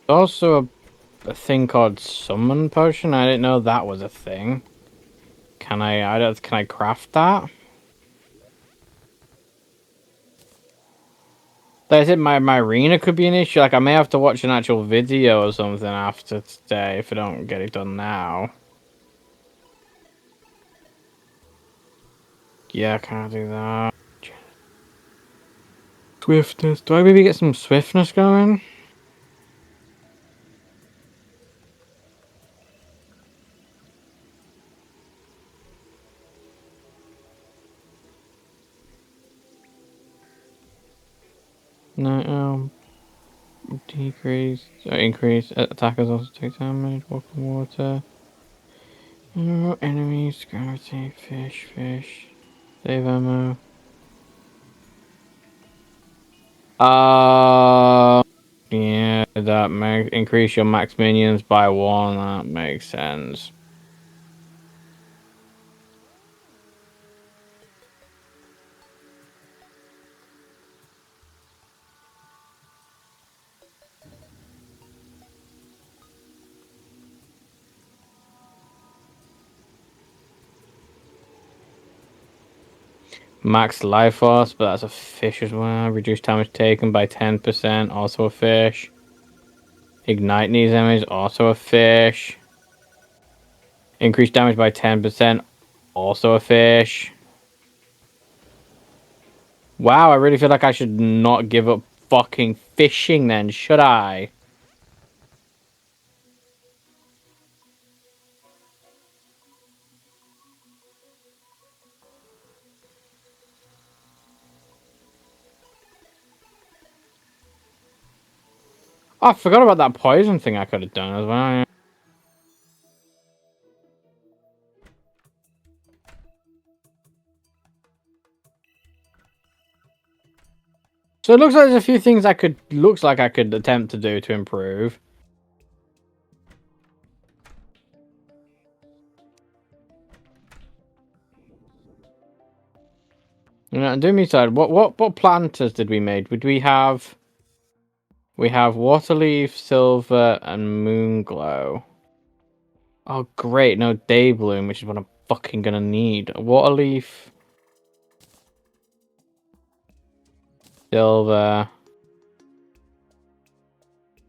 Also a thing called summon potion. I didn't know that was a thing. Can I craft that? Like I said, my arena could be an issue. Like I may have to watch an actual video or something after today if I don't get it done now. Yeah, I can't do that. Swiftness. Do I maybe get some swiftness going? No, decrease, increase. Attackers also take damage. Walk on water. No enemies, gravity, fish. Save ammo. Yeah, that makes increase your max minions by 1. That makes sense. Max life force, but that's a fish as well. Reduce damage taken by 10%, also a fish. Ignite these enemies, also a fish. Increase damage by 10%, also a fish. Wow, I really feel like I should not give up fucking fishing then, should I? Oh, I forgot about that poison thing I could have done as well. So it looks like there's a few things looks like I could attempt to do to improve. You know, do me side. What planters did we make? Would we have? We have waterleaf, silver, and moonglow. Oh great, no day bloom, which is what I'm fucking gonna need. Waterleaf, silver,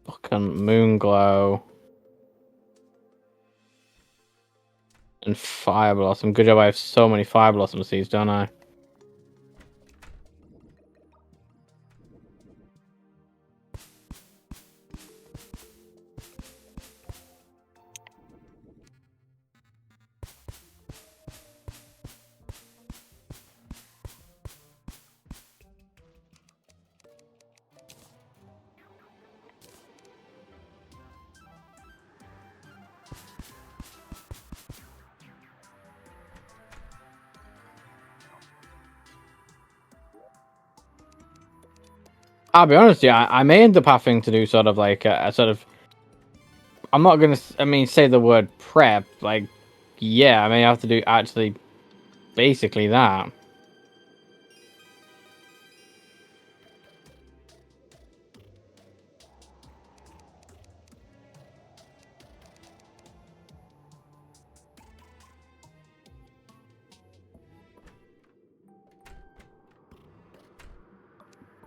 fucking moonglow, and fire blossom. Good job, I have so many fire blossom seeds, don't I? I'll be honest, yeah, I may end up having to do sort of like a sort of. I'm not gonna, I mean, say the word prep. Like, yeah, I may have to do actually basically that.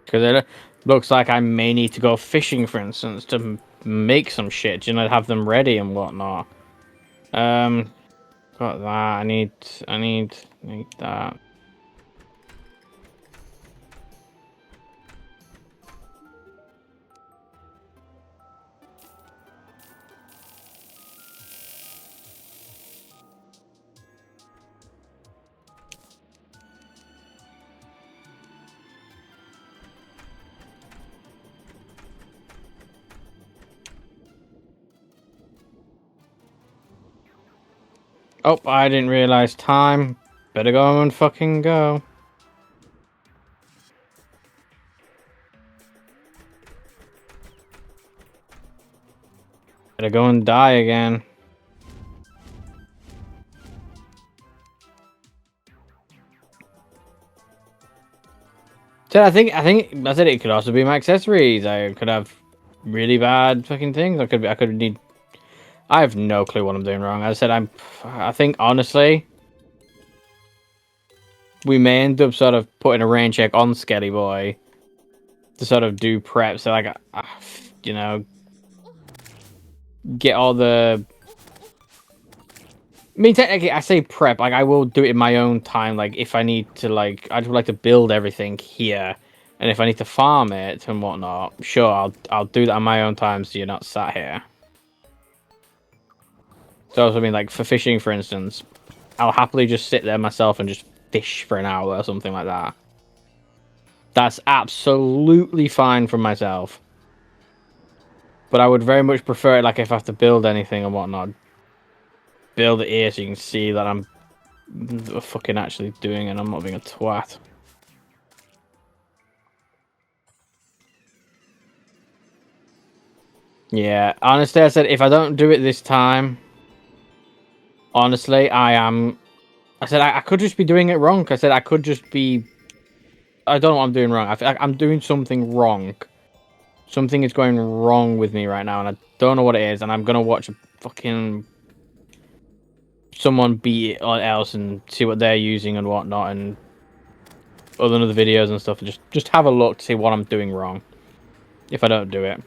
Because it looks like I may need to go fishing, for instance, to make some shit. You know, have them ready and whatnot. Got that. I need that. Oh, I didn't realize time. Better go and fucking go. Better go and die again. So I think I said it could also be my accessories. I could have really bad fucking things. I could need. I have no clue what I'm doing wrong. As I said, I think honestly, we may end up sort of putting a rain check on Skelly Boy to sort of do prep. So like, you know, get all the. I mean, technically, I say prep. Like, I will do it in my own time. Like, if I need to, like, I'd like to build everything here, and if I need to farm it and whatnot, sure, I'll do that on my own time. So you're not sat here. So I mean, like for fishing, for instance, I'll happily just sit there myself and just fish for an hour or something like that. That's absolutely fine for myself. But I would very much prefer it, like, if I have to build anything and whatnot, build it here so you can see that I'm fucking actually doing it and I'm not being a twat. Yeah, honestly, I said if I don't do it this time, honestly, I said I could just be doing it wrong. I said I could just be. I don't know what I'm doing wrong. I feel like I'm doing something wrong. Something is going wrong with me right now, and I don't know what it is. And I'm gonna watch a fucking someone beat it else and see what they're using and whatnot, and other videos and stuff. And just have a look to see what I'm doing wrong. If I don't do it.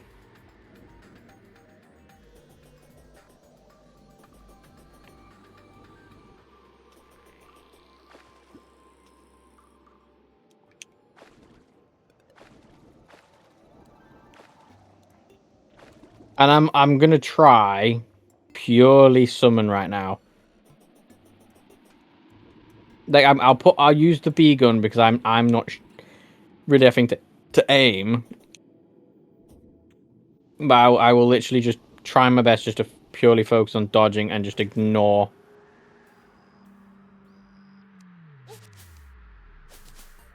And I'm gonna try purely summon right now. Like I'll use the bee gun because I'm not really having to aim. But I will literally just try my best just to purely focus on dodging and just ignore.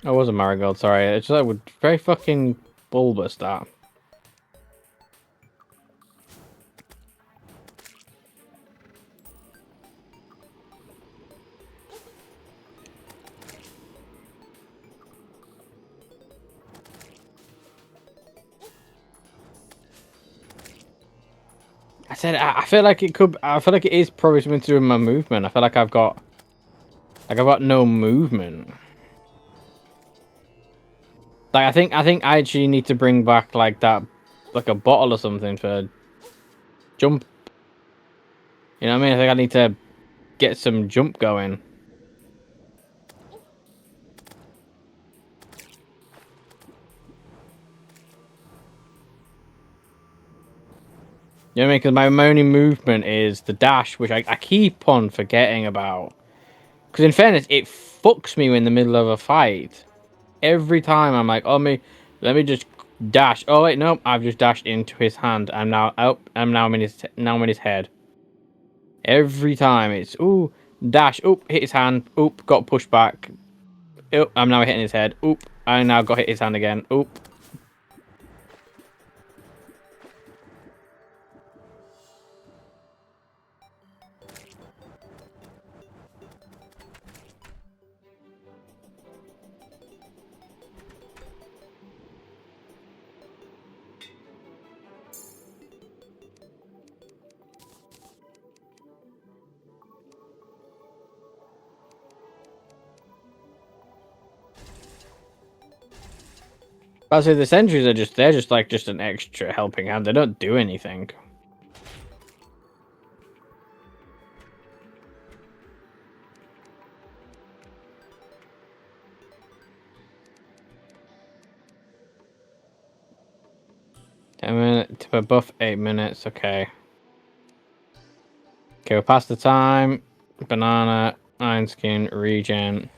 I was a marigold, sorry. It's just like very fucking bulbous that. I said I feel like it could. I feel like it is probably something to do with my movement. I feel like I've got no movement. Like I think I actually need to bring back like that, like a bottle or something for jump. You know what I mean? I think I need to get some jump going. You know what I mean? Because my only movement is the dash, which I keep on forgetting about. Because in fairness, it fucks me in the middle of a fight. Every time I'm like, oh let me just dash. Oh wait, no, I've just dashed into his hand. I'm now I'm in his head. Every time it's dash, hit his hand, got pushed back. I'm now hitting his head. I now got hit his hand again. But see, the sentries are they're just an extra helping hand. They don't do anything. per buff 8 minutes. Okay. Okay, we're past the time. Banana, iron skin, regen.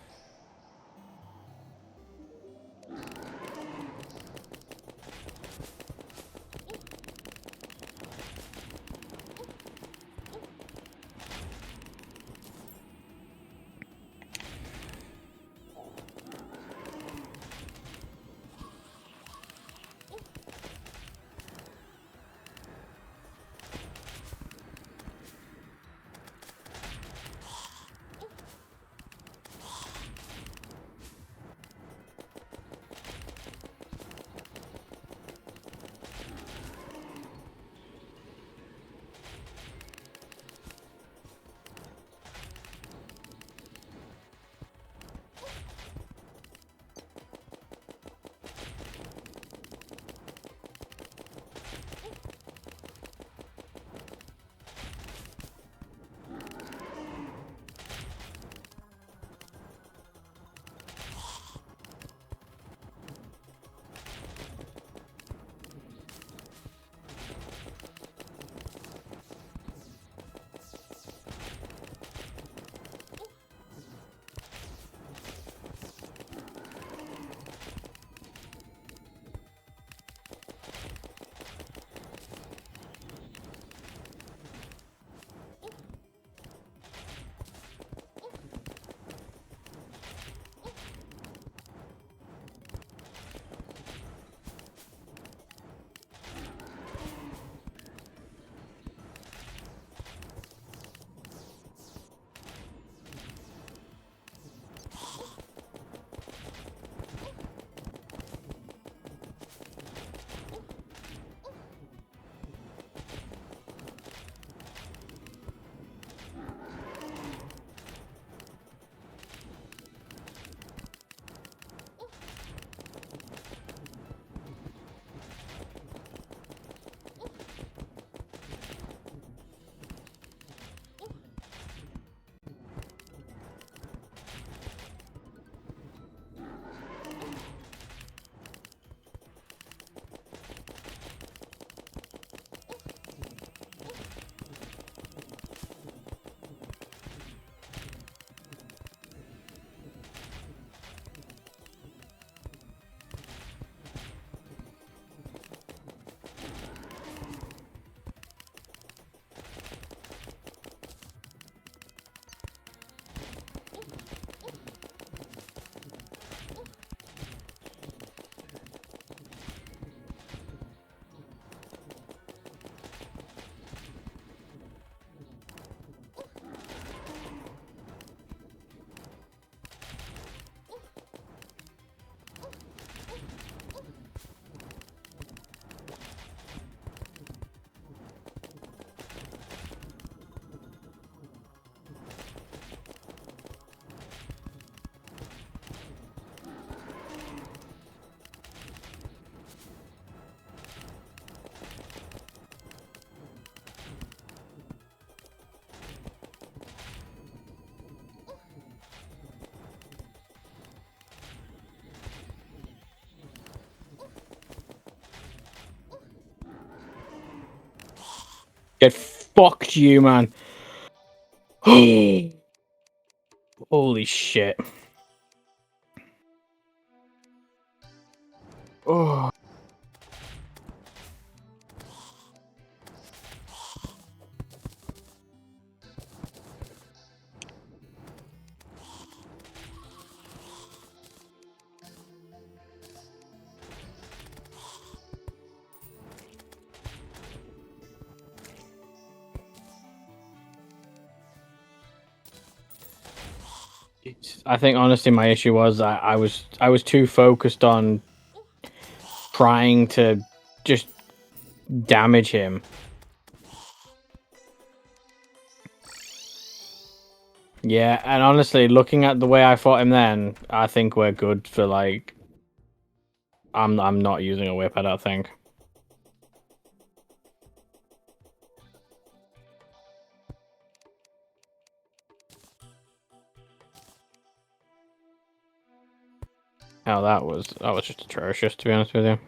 Get fucked, you man. Holy shit. Oh. I think honestly my issue was I was too focused on trying to just damage him. Yeah, and honestly, looking at the way I fought him then, I think we're good for like I'm not using a whip, I don't think. Oh, that was just atrocious, to be honest with you.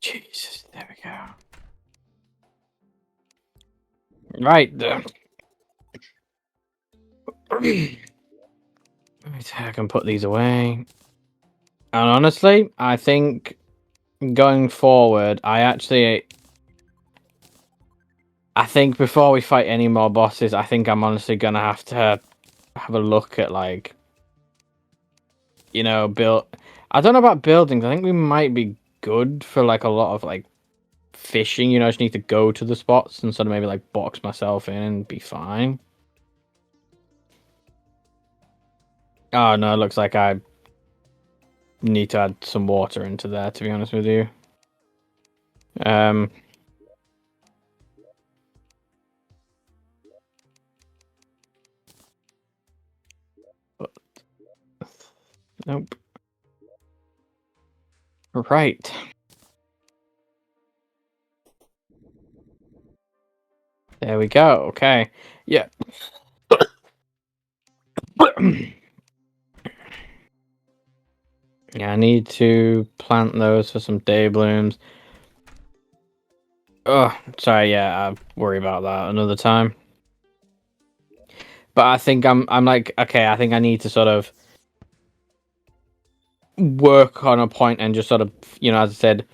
Jesus, there we go. Right. I can put these away. And honestly, I think going forward, I think before we fight any more bosses, I think I'm honestly gonna have to have a look at, like, you know, build. I don't know about buildings. I think we might be good for, like, a lot of, like, fishing. You know, I just need to go to the spots and sort of maybe, like, box myself in and be fine. Oh no, it looks like I need to add some water into there, to be honest with you. But, nope. Right. There we go. Okay. Yeah. Yeah, I need to plant those for some day blooms. Oh, sorry. Yeah, I'll worry about that another time. But I think I'm like, okay, I think I need to sort of work on a point and just sort of, you know, as I said,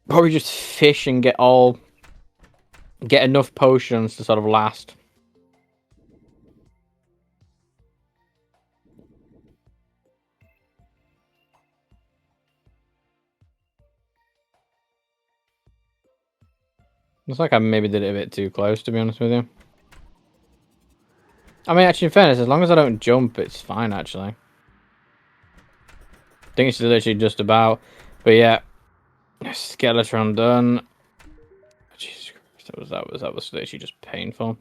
probably just fish and get enough potions to sort of last. Looks like I maybe did it a bit too close, to be honest with you. I mean, actually, in fairness, as long as I don't jump, it's fine, actually. I think it's literally just about. But yeah, Skeletron done. Jesus Christ, that was literally just painful.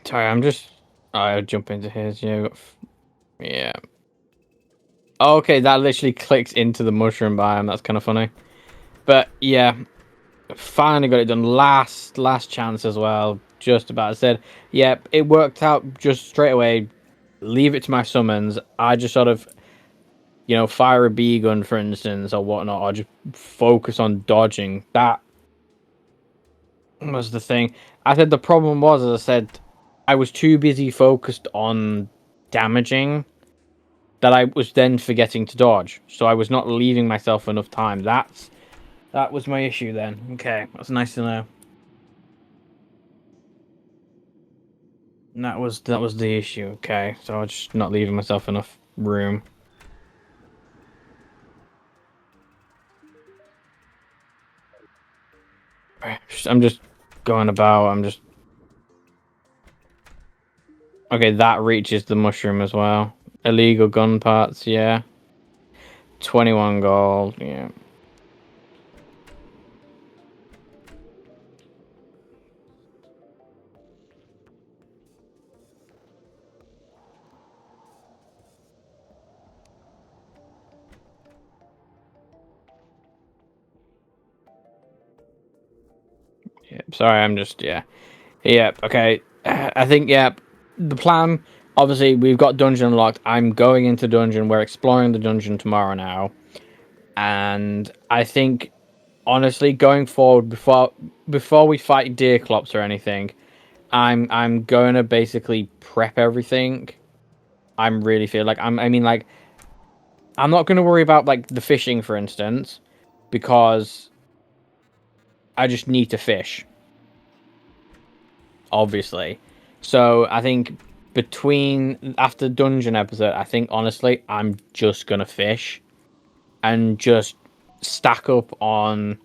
Sorry, I'm just. I'll jump into his. Yeah. Yeah. Okay, that literally clicks into the mushroom biome. That's kind of funny. But yeah, finally got it done. Last chance as well. Just about. I said, yeah, it worked out just straight away. Leave it to my summons. I just sort of, you know, fire a bee gun, for instance, or whatnot, or just focus on dodging. That was the thing. I said the problem was, as I said, I was too busy focused on damaging that I was then forgetting to dodge. So I was not leaving myself enough time. That was my issue then. Okay, that's nice to know. And that was the issue. Okay, so I was just not leaving myself enough room. I'm just going about. I'm just okay. That reaches the mushroom as well. Illegal gun parts. Yeah. 21 gold. Yeah. Yep. Sorry, I'm just Yep. Okay. I think the plan. Obviously, we've got dungeon unlocked. I'm going into dungeon. We're exploring the dungeon tomorrow now, and I think honestly, going forward, before we fight Deerclops or anything, I'm going to basically prep everything. I'm really feel like I mean, like, I'm not going to worry about, like, the fishing, for instance, because I just need to fish, obviously. So I think between after dungeon episode, I think honestly I'm just gonna fish and just stack up on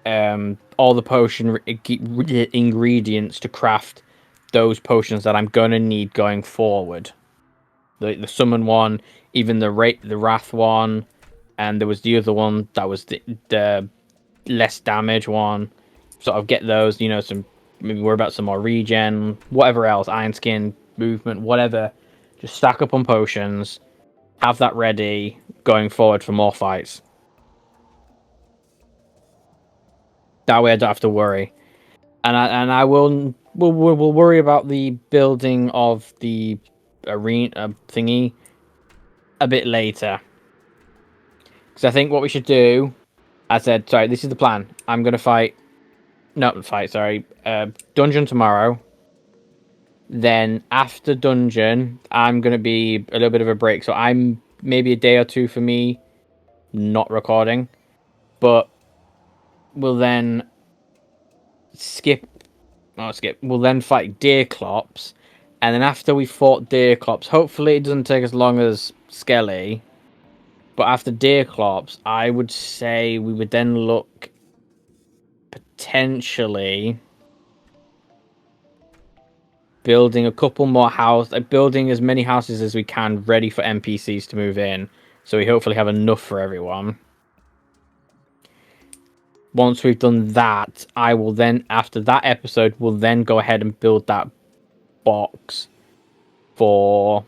all the potion ingredients to craft those potions that I'm gonna need going forward. The summon one, even the wrath one, and there was the other one that was the less damage one. Sort of get those, you know, some maybe worry about some more regen, whatever else, iron skin, movement, whatever. Just stack up on potions, have that ready going forward for more fights. That way I don't have to worry. And I will we'll worry about the building of the arena thingy a bit later. Because I think what we should do, I said, sorry, this is the plan. I'm gonna dungeon tomorrow. Then after dungeon, I'm gonna be a little bit of a break. So I'm maybe a day or two for me not recording, but we'll then we'll then fight Deerclops, and then after we fought Deerclops, hopefully it doesn't take as long as Skelly, but after Deerclops, I would say we would then look potentially building a couple more houses, like building as many houses as we can ready for NPCs to move in, so we hopefully have enough for everyone. Once we've done that, I will then, after that episode, we'll then go ahead and build that box for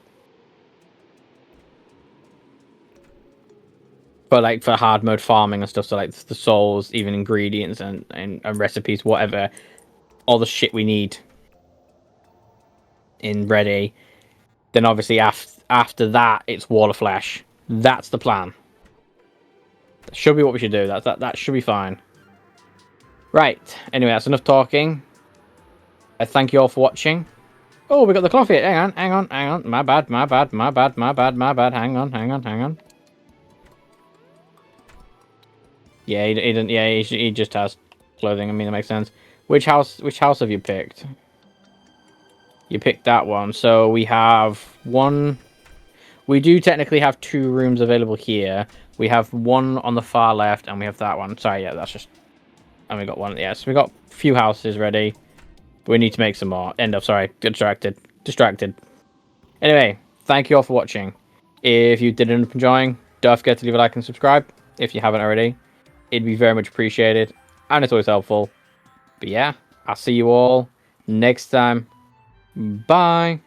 hard mode farming and stuff. So like the souls, even ingredients and recipes, whatever, all the shit we need in ready. Then obviously after that, it's Wall of Flesh. That's the plan. That should be what we should do. That should be fine. Right. Anyway, that's enough talking. I thank you all for watching. Oh, we got the cloth here. Hang on. My bad. Hang on. Yeah, he didn't. Yeah, he just has clothing. I mean, that makes sense. Which house have you picked? You picked that one. So we have one. We do technically have 2 rooms available here. We have one on the far left, and we have that one. Sorry, yeah, that's just. And we got one. Yeah, so we got a few houses ready. But we need to make some more. End of. Sorry, distracted. Anyway, thank you all for watching. If you did end up enjoying, don't forget to leave a like and subscribe if you haven't already. It'd be very much appreciated, and it's always helpful. But yeah, I'll see you all next time. Bye.